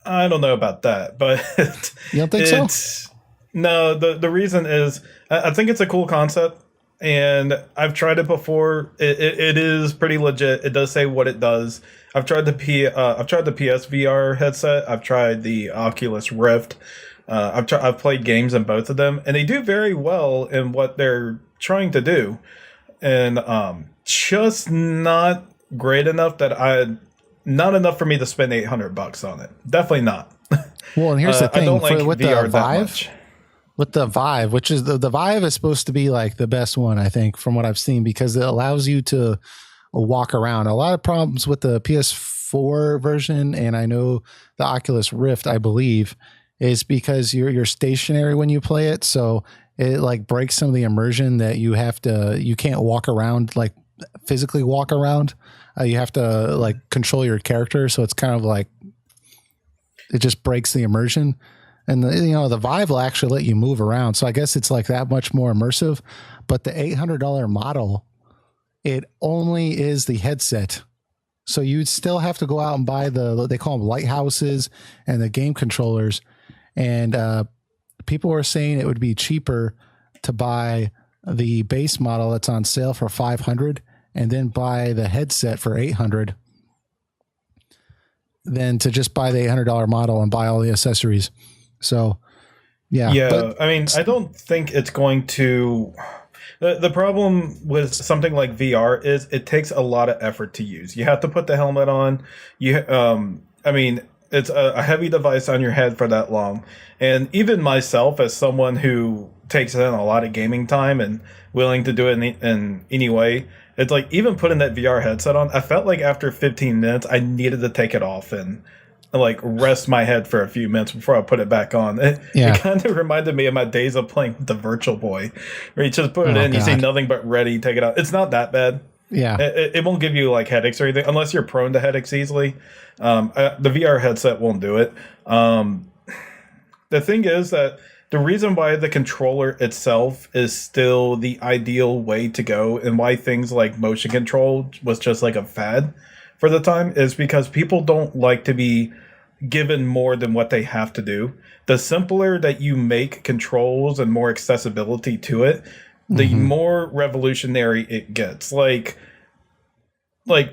I don't know about that, but you don't think so? No, the reason is I think it's a cool concept, and I've tried it before. It is pretty legit. It does say what it does. I've tried the PSVR headset. I've tried the Oculus Rift. I've played games in both of them, and they do very well in what they're trying to do, and just not great enough not enough for me to spend $800 on it. Definitely not. Well, and here's the thing, I don't like with VR the Vive, with the Vive, which is the Vive is supposed to be like the best one, I think, from what I've seen, because it allows you to walk around. A lot of problems with the PS4 version, and I know the Oculus Rift, I believe, is because you're stationary when you play it, so it like breaks some of the immersion that you can't walk around, like physically walk around. You have to like control your character, so it's kind of like it just breaks the immersion. And the Vive will actually let you move around, so I guess it's like that much more immersive. But the $800 model, it only is the headset, so you'd still have to go out and buy they call them lighthouses and the game controllers. And people were saying it would be cheaper to buy the base model that's on sale for $500 and then buy the headset for $800 than to just buy the $800 model and buy all the accessories. So, yeah. Yeah, I mean, I don't think it's going to... The problem with something like VR is it takes a lot of effort to use. You have to put the helmet on. I mean, it's a heavy device on your head for that long. And even myself, as someone who takes in a lot of gaming time and willing to do it in any way, it's like even putting that VR headset on, I felt like after 15 minutes, I needed to take it off and like rest my head for a few minutes before I put it back on. It kind of reminded me of my days of playing the Virtual Boy, where you just put it in, you see nothing but ready, take it out. It's not that bad. Yeah, it won't give you like headaches or anything, unless you're prone to headaches easily. The VR headset won't do it. The thing is that the reason why the controller itself is still the ideal way to go, and why things like motion control was just like a fad for the time, is because people don't like to be given more than what they have to do. The simpler that you make controls and more accessibility to it, the more revolutionary it gets. Like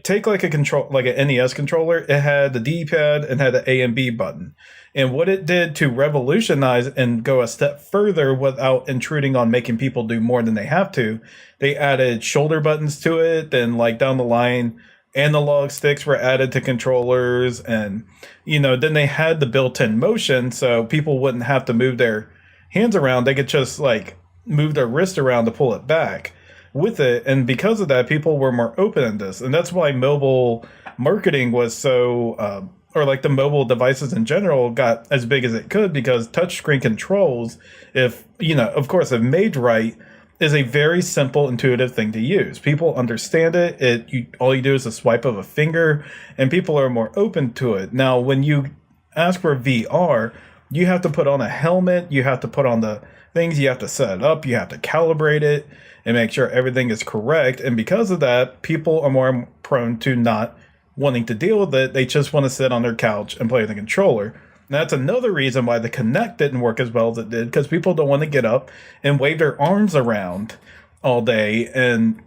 take like an NES controller. It had the D-pad and had the A and B button. And what it did to revolutionize and go a step further without intruding on making people do more than they have to, they added shoulder buttons to it. Then like down the line, analog sticks were added to controllers, and then they had the built-in motion, so people wouldn't have to move their hands around. They could just like move their wrist around to pull it back with it. And because of that, people were more open in this, and that's why mobile marketing was so or like the mobile devices in general got as big as it could, because touchscreen controls, if of course if made right, is a very simple, intuitive thing to use. People understand it. All you do is a swipe of a finger, and people are more open to it. Now, when you ask for VR, you have to put on a helmet. You have to put on the things. You have to set it up. You have to calibrate it and make sure everything is correct. And because of that, people are more prone to not wanting to deal with it. They just want to sit on their couch and play with the controller. And that's another reason why the Kinect didn't work as well as it did, because people don't want to get up and wave their arms around all day and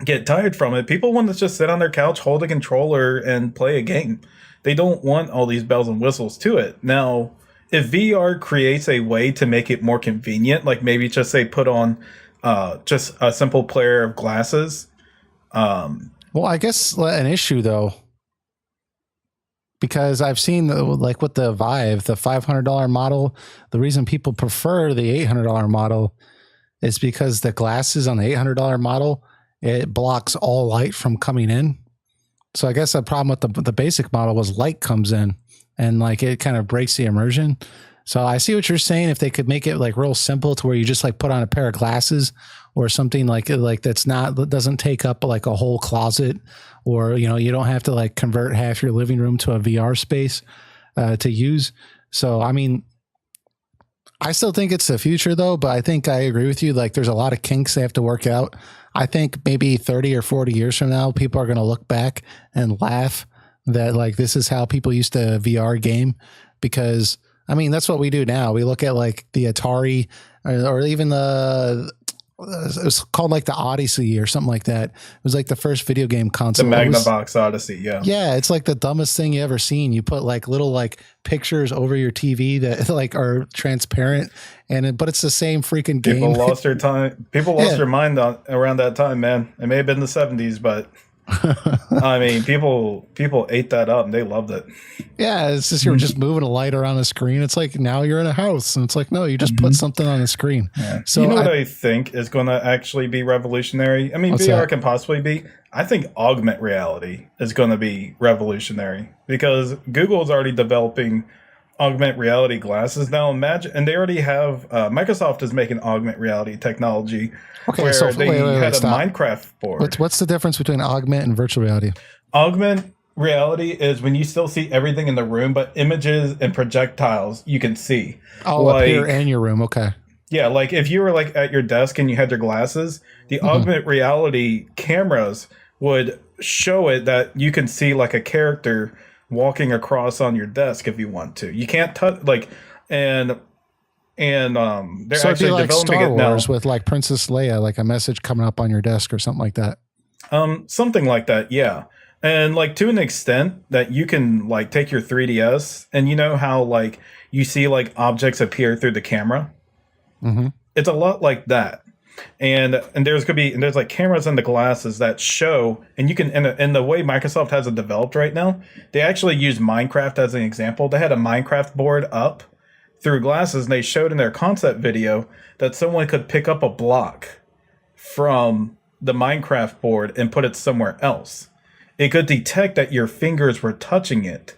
get tired from it. People want to just sit on their couch, hold a controller, and play a game. They don't want all these bells and whistles to it. Now, if VR creates a way to make it more convenient, like maybe just say put on just a simple pair of glasses. Well, I guess an issue though because I've seen like with the Vive, the $500 model, the reason people prefer the $800 model is because the glasses on the $800 model, it blocks all light from coming in. So I guess the problem with the basic model was light comes in and like it kind of breaks the immersion. So I see what you're saying. If they could make it like real simple to where you just like put on a pair of glasses or something like that doesn't take up like a whole closet, or, you know, you don't have to like convert half your living room to a VR space to use. So, I mean, I still think it's the future though, but I think I agree with you. Like there's a lot of kinks they have to work out. I think maybe 30 or 40 years from now, people are going to look back and laugh that like, this is how people used to VR game, because I mean, that's what we do now. We look at like the Atari or even it was called like the Odyssey or something like that. It was like the first video game console. The Magnavox Odyssey, yeah. Yeah, it's like the dumbest thing you ever seen. You put like little like pictures over your TV that like are transparent, but it's the same freaking game. People lost their time. People lost their mind around that time, man. It may have been the 70s, but I mean, people ate that up and they loved it. Yeah, it's just you're just moving a light around a screen. It's like now you're in a house, and it's like no, you just put something on the screen. Yeah. So you know what I think is going to actually be revolutionary? I mean, VR can possibly be. I think augmented reality is going to be revolutionary because Google is already developing augmented reality glasses now. Imagine, and they already have. Microsoft is making augmented reality technology. Okay, where so they had a Minecraft board. What's the difference between augment and virtual reality? Augment reality is when you still see everything in the room, but images and projectiles you can see. Oh, like, up here in your room. Okay. Yeah, like if you were like at your desk and you had your glasses, the augment reality cameras would show it that you can see like a character walking across on your desk if you want to. You can't touch like they're so actually like developing Star it now. Wars with like Princess Leia, like a message coming up on your desk or something like that. Something like that, yeah. And like to an extent that you can like take your 3DS and you know how like you see like objects appear through the camera. Mm-hmm. It's a lot like that. And there's like cameras in the glasses that show, and you can, and the way Microsoft has it developed right now, they actually use Minecraft as an example. They had a Minecraft board up through glasses, and they showed in their concept video that someone could pick up a block from the Minecraft board and put it somewhere else. It could detect that your fingers were touching it,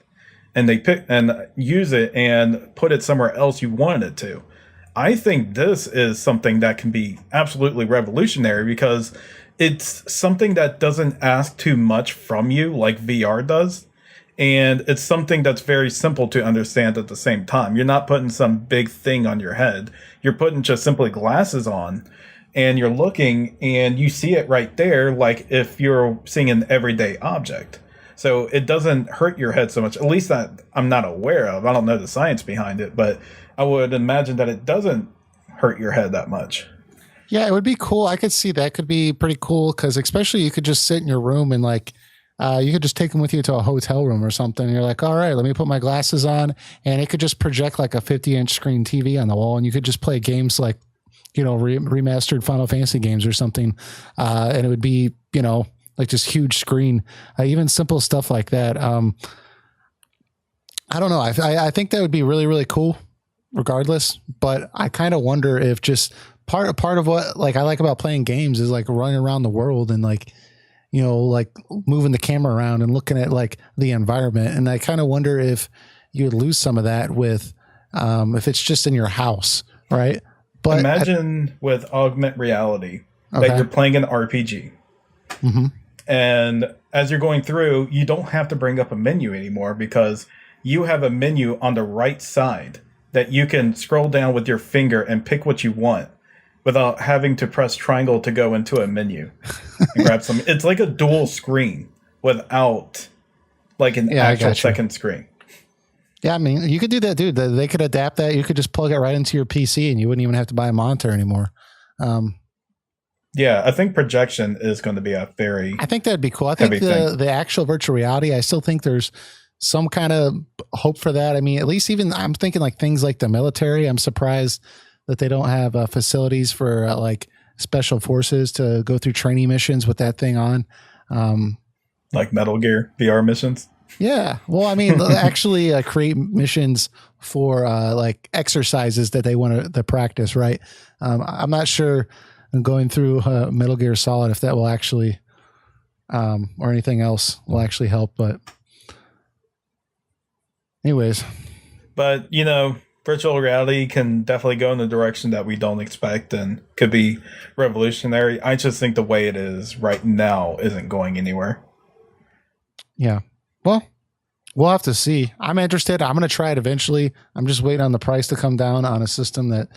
and they pick and use it and put it somewhere else you wanted it to. I think this is something that can be absolutely revolutionary because it's something that doesn't ask too much from you like VR does. And it's something that's very simple to understand at the same time. You're not putting some big thing on your head. You're putting just simply glasses on and you're looking and you see it right there like if you're seeing an everyday object. So it doesn't hurt your head so much, at least that I'm not aware of. I don't know the science behind it, but I would imagine that it doesn't hurt your head that much. Yeah, it would be cool. I could see that could be pretty cool because especially you could just sit in your room and like you could just take them with you to a hotel room or something. And you're like, all right, let me put my glasses on, and it could just project like a 50-inch screen TV on the wall, and you could just play games like, you know, remastered Final Fantasy games or something, and it would be, you know, like just huge screen, even simple stuff like that. I don't know. I think that would be really, really cool regardless, but I kind of wonder if just part of what like I like about playing games is like running around the world and like, you know, like moving the camera around and looking at like the environment. And I kind of wonder if you would lose some of that with if it's just in your house, right? But imagine with augmented reality that you're playing an RPG. Mm-hmm. And as you're going through, you don't have to bring up a menu anymore because you have a menu on the right side that you can scroll down with your finger and pick what you want without having to press triangle to go into a menu and grab some. It's like a dual screen without like an actual second screen. Yeah, I mean, you could do that, dude. They could adapt that. You could just plug it right into your PC and you wouldn't even have to buy a monitor anymore. Yeah, I think projection is going to be a very I think that'd be cool. I think the actual virtual reality, I still think there's some kind of hope for that. I mean, at least even I'm thinking like things like the military. I'm surprised that they don't have facilities for like special forces to go through training missions with that thing on. Like Metal Gear VR missions. Yeah. Well, I mean, actually create missions for like exercises that they want to practice, right? I'm not sure going through Metal Gear Solid if that will actually, or anything else will actually help. But anyways. But, you know, virtual reality can definitely go in the direction that we don't expect and could be revolutionary. I just think the way it is right now isn't going anywhere. Yeah. Well, we'll have to see. I'm interested. I'm going to try it eventually. I'm just waiting on the price to come down on a system that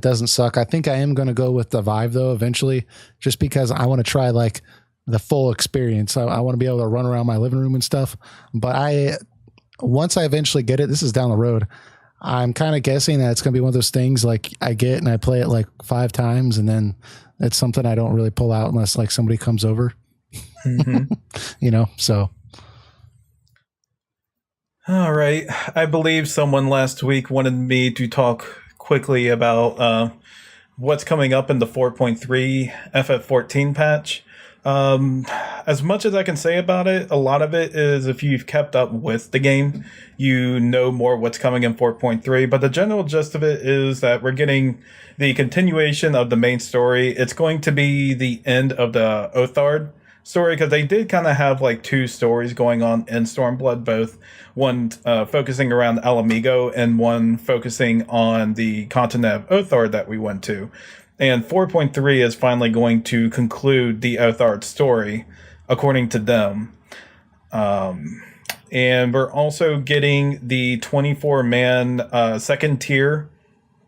doesn't suck. I think I am going to go with the Vive though eventually, just because I want to try like the full experience. I want to be able to run around my living room and stuff. But once I eventually get it, this is down the road. I'm kind of guessing that it's going to be one of those things like I get and I play it like 5 times, and then it's something I don't really pull out unless like somebody comes over. Mm-hmm. You know, so. All right. I believe someone last week wanted me to talk quickly about what's coming up in the 4.3 FF14 patch. As much as I can say about it, a lot of it is if you've kept up with the game, you know more what's coming in 4.3. But the general gist of it is that we're getting the continuation of the main story. It's going to be the end of the Othard story, because they did kind of have like 2 stories going on in Stormblood, both one focusing around Alamigo and one focusing on the continent of Othard that we went to. And 4.3 is finally going to conclude the Othard story, according to them. And we're also getting the 24-man second tier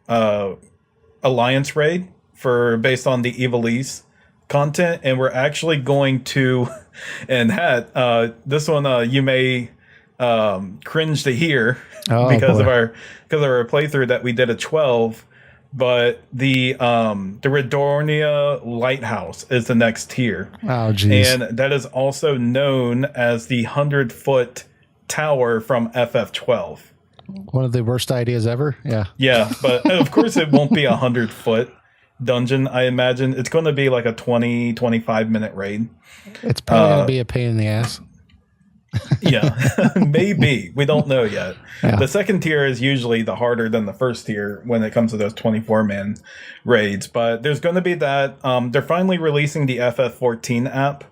alliance raid based on the Evilise content, and we're actually going to, and this one you may cringe to hear because of our playthrough that we did at 12, but the Redornia Lighthouse is the next tier. Oh, geez. And that is also known as the 100-foot tower from FF12. One of the worst ideas ever. Yeah, but of course it won't be 100-foot dungeon. I imagine it's going to be like a 20-25 minute raid. It's probably going to be a pain in the ass. Yeah, maybe. We don't know yet. Yeah. The second tier is usually the harder than the first tier when it comes to those 24-man raids. But there's going to be that. They're finally releasing the FF14 app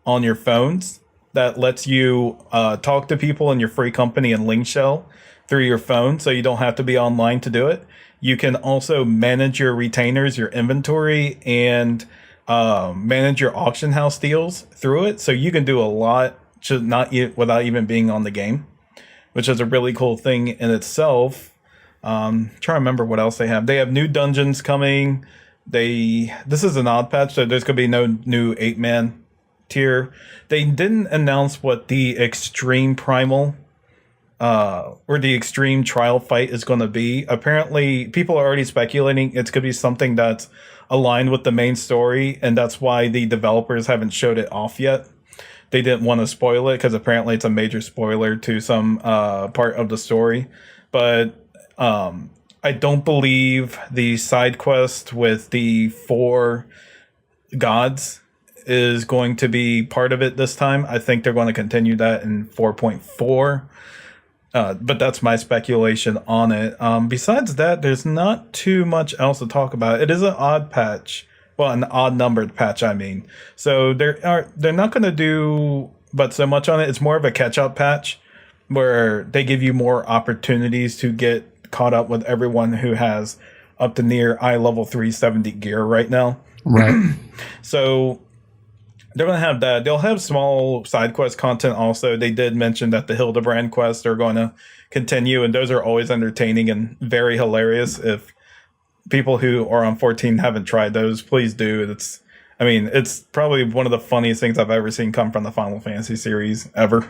on your phones that lets you talk to people in your free company in Linkshell through your phone, so you don't have to be online to do it. You can also manage your retainers, your inventory, and manage your auction house deals through it. So you can do a lot without even being on the game, which is a really cool thing in itself. Trying to remember what else they have. They have new dungeons coming. This is an odd patch, so there's going to be no new 8-man tier. They didn't announce what the extreme primal or the extreme trial fight is going to be. Apparently, people are already speculating it's going to be something that's aligned with the main story, and that's why the developers haven't showed it off yet. They didn't want to spoil it because apparently it's a major spoiler to some part of the story. But I don't believe the side quest with the 4 gods is going to be part of it this time. I think they're going to continue that in 4.4. But that's my speculation on it. Besides that, there's not too much else to talk about. It is an odd patch. Well, an odd numbered patch, I mean. So they're not going to do but so much on it. It's more of a catch-up patch where they give you more opportunities to get caught up with everyone who has up to near eye level 370 gear right now. Right. So they're going to have that. They'll have small side quest content also. They did mention that the Hildebrand quests are going to continue, and those are always entertaining and very hilarious. If people who are on 14 haven't tried those, please do. It's probably one of the funniest things I've ever seen come from the Final Fantasy series ever.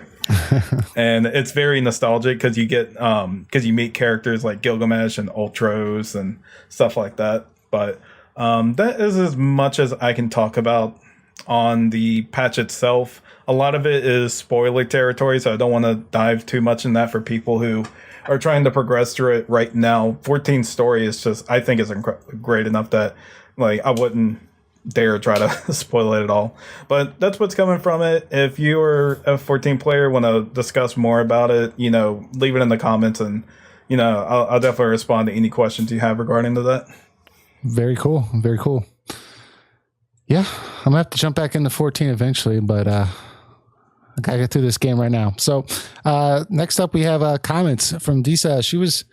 And it's very nostalgic because you get because you meet characters like Gilgamesh and Ultros and stuff like that. But that is as much as I can talk about on the patch itself. A lot of it is spoiler territory, so I don't want to dive too much in that for people who are trying to progress through it right now. 14's story is just, I think, is great enough that like I wouldn't dare try to spoil it at all. But that's what's coming from it. If you are a 14 player, want to discuss more about it, leave it in the comments, and I'll definitely respond to any questions you have regarding to that. Very cool. Very cool. Yeah, I'm gonna have to jump back into 14 eventually, but I gotta get through this game right now. So next up, we have comments from Disa. She was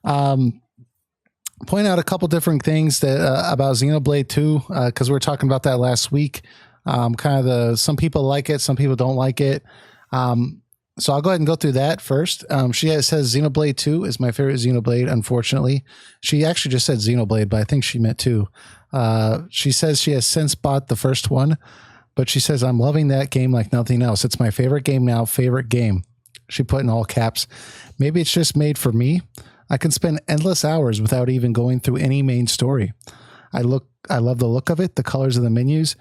pointing out a couple different things that about Xenoblade 2, because we were talking about that last week. Some people like it, some people don't like it. So I'll go ahead and go through that first. She says Xenoblade 2 is my favorite Xenoblade, unfortunately. She actually just said Xenoblade, but I think she meant 2. She says she has since bought the first one, but she says, I'm loving that game like nothing else. It's my favorite game now, favorite game. She put in all caps. Maybe it's just made for me. I can spend endless hours without even going through any main story. I love the look of it, the colors of the menus,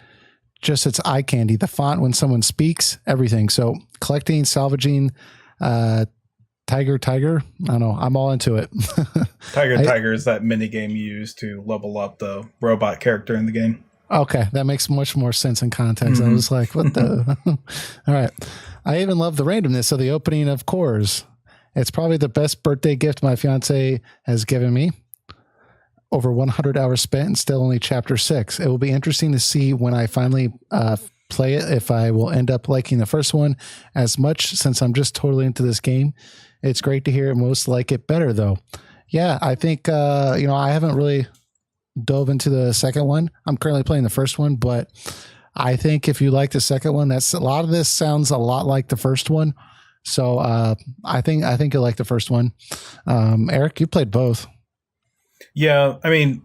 just its eye candy, the font when someone speaks, everything. So collecting, salvaging, Tiger. I don't know. I'm all into it. Tiger is that mini game you use to level up the robot character in the game. Okay, that makes much more sense in context. I was like, what the? All right. I even love the randomness of the opening of Cores. It's probably the best birthday gift my fiance has given me. Over 100 hours spent and still only chapter 6. It will be interesting to see when I finally play it if I will end up liking the first one as much, since I'm just totally into this game. It's great to hear most like it better, though. Yeah, I think, I haven't really dove into the second one. I'm currently playing the first one, but I think if you like the second one, a lot of this sounds a lot like the first one. So I think you'll like the first one. Eric, you played both. Yeah, I mean,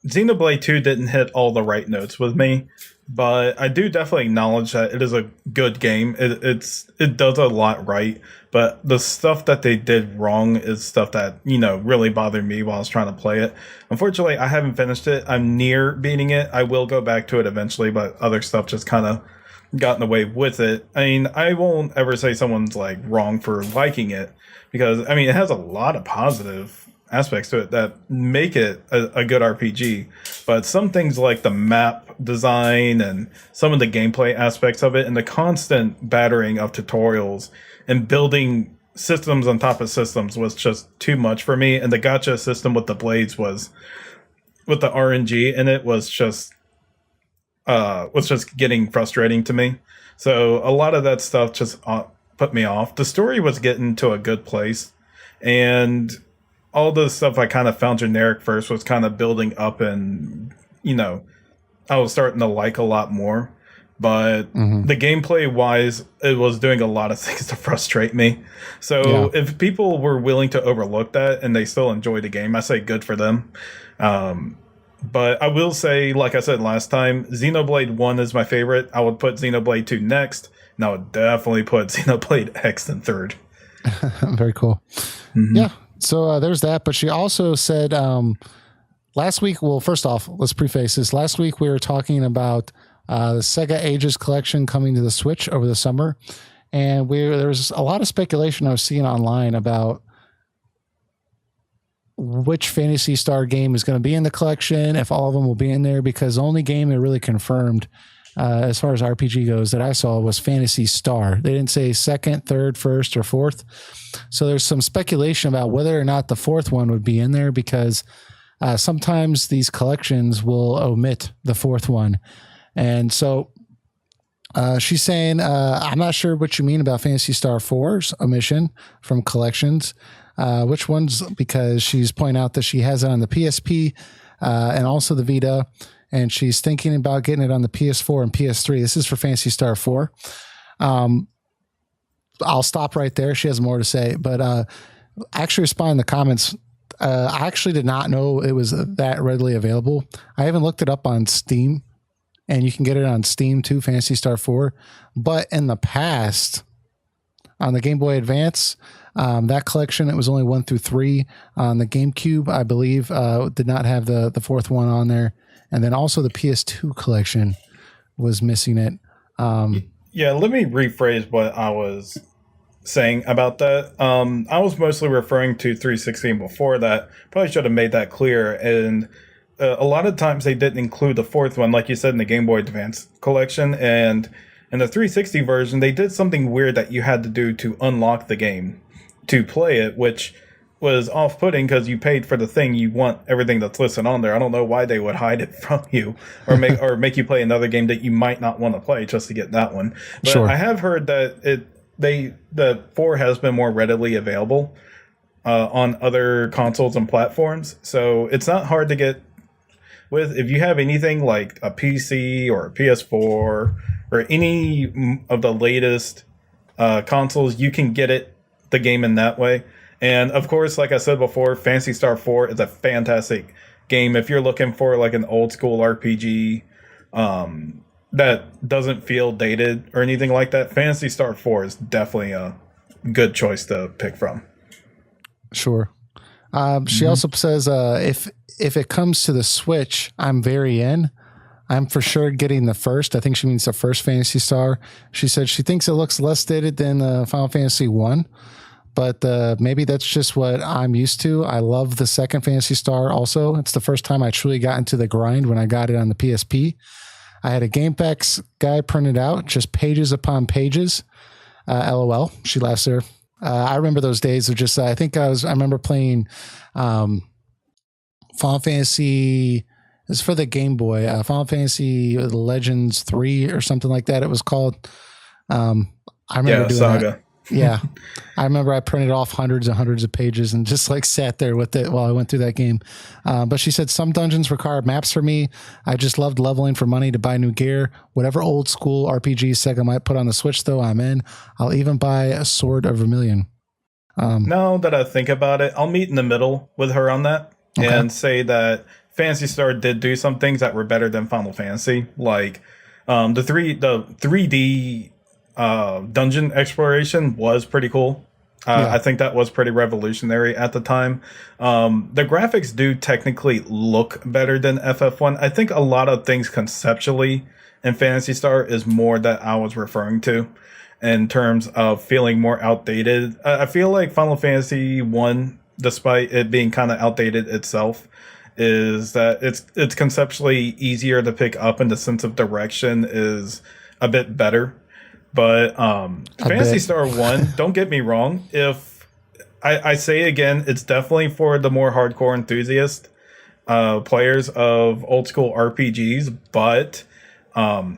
Xenoblade 2 didn't hit all the right notes with me, but I do definitely acknowledge that it is a good game. It does a lot right, but the stuff that they did wrong is stuff that, really bothered me while I was trying to play it. Unfortunately, I haven't finished it. I'm near beating it. I will go back to it eventually, but other stuff just kind of got in the way with it. I mean, I won't ever say someone's like wrong for liking it, because I mean, it has a lot of positive aspects to it that make it a good RPG, but some things like the map design and some of the gameplay aspects of it and the constant battering of tutorials and building systems on top of systems was just too much for me. And the gacha system with the blades with the RNG in it was just getting frustrating to me. So a lot of that stuff just put me off. The story was getting to a good place, and all the stuff I kind of found generic first was kind of building up, and I was starting to like a lot more. But the gameplay wise, it was doing a lot of things to frustrate me. So if people were willing to overlook that and they still enjoy the game, I say good for them. But I will say, like I said last time, Xenoblade 1 is my favorite. I would put Xenoblade 2 next, and I would definitely put Xenoblade X in third. Very cool. Yeah. So there's that. But she also said last week, well, first off, let's preface this. Last week, we were talking about the Sega Ages collection coming to the Switch over the summer. And there was a lot of speculation I was seeing online about which Phantasy Star game is going to be in the collection, if all of them will be in there, because the only game it really confirmed as far as RPG goes that I saw was Phantasy Star. They didn't say second, third, first, or fourth. So there's some speculation about whether or not the fourth one would be in there, because sometimes these collections will omit the fourth one. And so she's saying, I'm not sure what you mean about Phantasy Star 4's omission from collections. Which ones? Because she's pointing out that she has it on the PSP and also the Vita, and she's thinking about getting it on the PS4 and PS3. This is for Phantasy Star 4. I'll stop right there. She has more to say, but actually respond in the comments. I actually did not know it was that readily available. I haven't looked it up on Steam, and you can get it on Steam too, Phantasy Star 4. But in the past, on the Game Boy Advance, that collection, it was only 1 through 3. On the GameCube, I believe, did not have the fourth one on there. And then also the PS2 collection was missing it. Yeah, let me rephrase what I was saying about that. I was mostly referring to 360 before that. Probably should have made that clear. And a lot of times they didn't include the fourth one, like you said, in the Game Boy Advance collection. And in the 360 version, they did something weird that you had to do to unlock the game to play it, which was off-putting because you paid for the thing. You want everything that's listed on there. I don't know why they would hide it from you or make you play another game that you might not want to play just to get that one. But Sure. I have heard that the 4 has been more readily available on other consoles and platforms, so it's not hard to get with. If you have anything like a PC or a PS4 or any of the latest consoles, you can get the game in that way. And of course, like I said before, Phantasy Star 4 is a fantastic game. If you're looking for like an old school RPG that doesn't feel dated or anything like that, Phantasy Star 4 is definitely a good choice to pick from. Sure. She also says if it comes to the Switch, I'm very in. I'm for sure getting the first. I think she means the first Phantasy Star. She said she thinks it looks less dated than Final Fantasy 1. But maybe that's just what I'm used to. I love the second Phantasy Star also. It's the first time I truly got into the grind when I got it on the PSP. I had a GamePax guide printed out, just pages upon pages. LOL. She laughs there. I remember those days of just, I remember playing Final Fantasy, it's for the Game Boy, Final Fantasy Legends 3 or something like that it was called. I remember doing Saga. that. Yeah. I remember I printed off hundreds and hundreds of pages and just like sat there with it while I went through that game. But she said some dungeons require maps for me. I just loved leveling for money to buy new gear. Whatever old school RPG Sega might put on the Switch, though, I'm in. I'll even buy a Sword of Vermilion. Now that I think about it, I'll meet in the middle with her on that and say that Phantasy Star did do some things that were better than Final Fantasy. Like the 3D dungeon exploration was pretty cool. I think that was pretty revolutionary at the time. The graphics do technically look better than FF1. I think a lot of things conceptually in Phantasy Star is more that I was referring to in terms of feeling more outdated. I feel like Final Fantasy 1, despite it being kind of outdated itself, is that it's conceptually easier to pick up, and the sense of direction is a bit better. But Phantasy Star 1, don't get me wrong, if I say again, it's definitely for the more hardcore enthusiast players of old school RPGs, but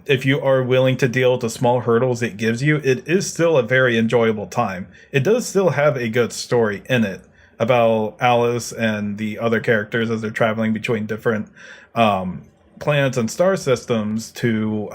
if you are willing to deal with the small hurdles it gives you, it is still a very enjoyable time. It does still have a good story in it about Alice and the other characters as they're traveling between different planets and star systems to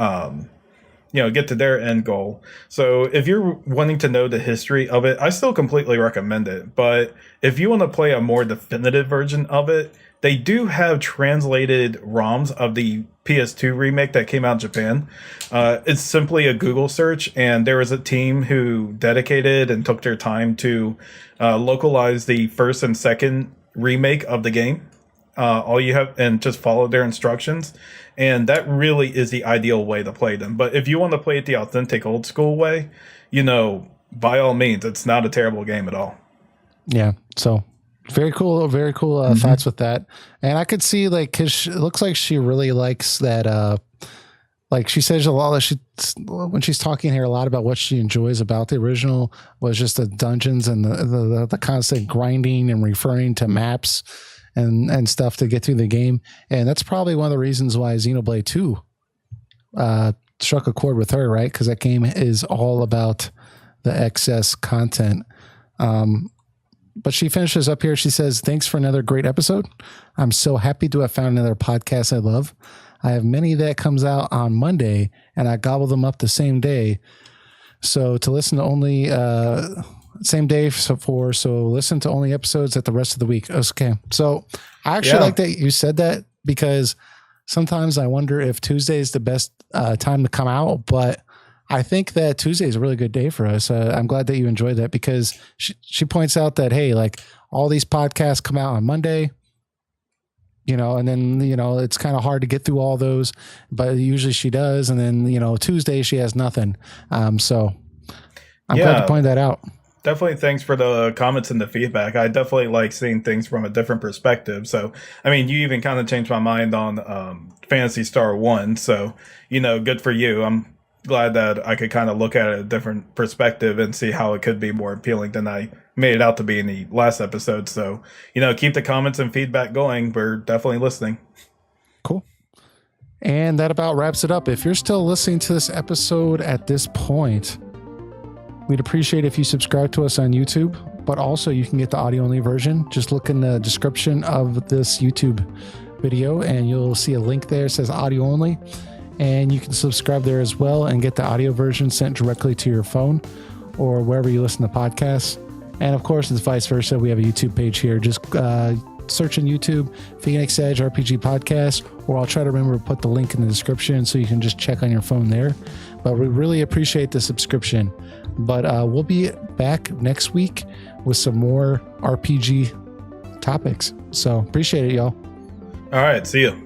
get to their end goal. So if you're wanting to know the history of it, I still completely recommend it. But if you want to play a more definitive version of it, they do have translated ROMs of the PS2 remake that came out in Japan. It's simply a Google search, and there was a team who dedicated and took their time to localize the first and second remake of the game. All you have, and just follow their instructions, and that really is the ideal way to play them. But if you want to play it the authentic old school way, by all means, it's not a terrible game at all. Yeah, so very cool thoughts with that. And I could see because it looks like she really likes that. Like she says a lot, when she's talking here a lot about what she enjoys about the original was just the dungeons and the constant grinding and referring to maps and stuff to get through the game. And that's probably one of the reasons why Xenoblade 2 struck a chord with her, right? Because that game is all about the excess content. But she finishes up here. She says, thanks for another great episode. I'm so happy to have found another podcast I love. I have many that comes out on Monday, and I gobble them up the same day. So to listen to only... same day so listen to only episodes at the rest of the week. Okay. So I actually like that you said that, because sometimes I wonder if Tuesday is the best time to come out, but I think that Tuesday is a really good day for us. I'm glad that you enjoyed that, because she points out that, hey, like all these podcasts come out on Monday, and then, it's kind of hard to get through all those, but usually she does. And then, Tuesday she has nothing. So I'm glad to point that out. definitely thanks for the comments and the feedback. I definitely like seeing things from a different perspective. So, I mean, you even kind of changed my mind on Phantasy Star 1. So, good for you. I'm glad that I could kind of look at it a different perspective and see how it could be more appealing than I made it out to be in the last episode. So, keep the comments and feedback going. We're definitely listening. Cool. And that about wraps it up. If you're still listening to this episode at this point, we'd appreciate if you subscribe to us on YouTube, but also you can get the audio only version. Just look in the description of this YouTube video and you'll see a link there that says audio only. And you can subscribe there as well and get the audio version sent directly to your phone or wherever you listen to podcasts. And of course, it's vice versa. We have a YouTube page here. Just search on YouTube, Phoenix Edge RPG Podcast, or I'll try to remember to put the link in the description so you can just check on your phone there. But we really appreciate the subscription. But we'll be back next week with some more RPG topics. So appreciate it, y'all. All right. See you.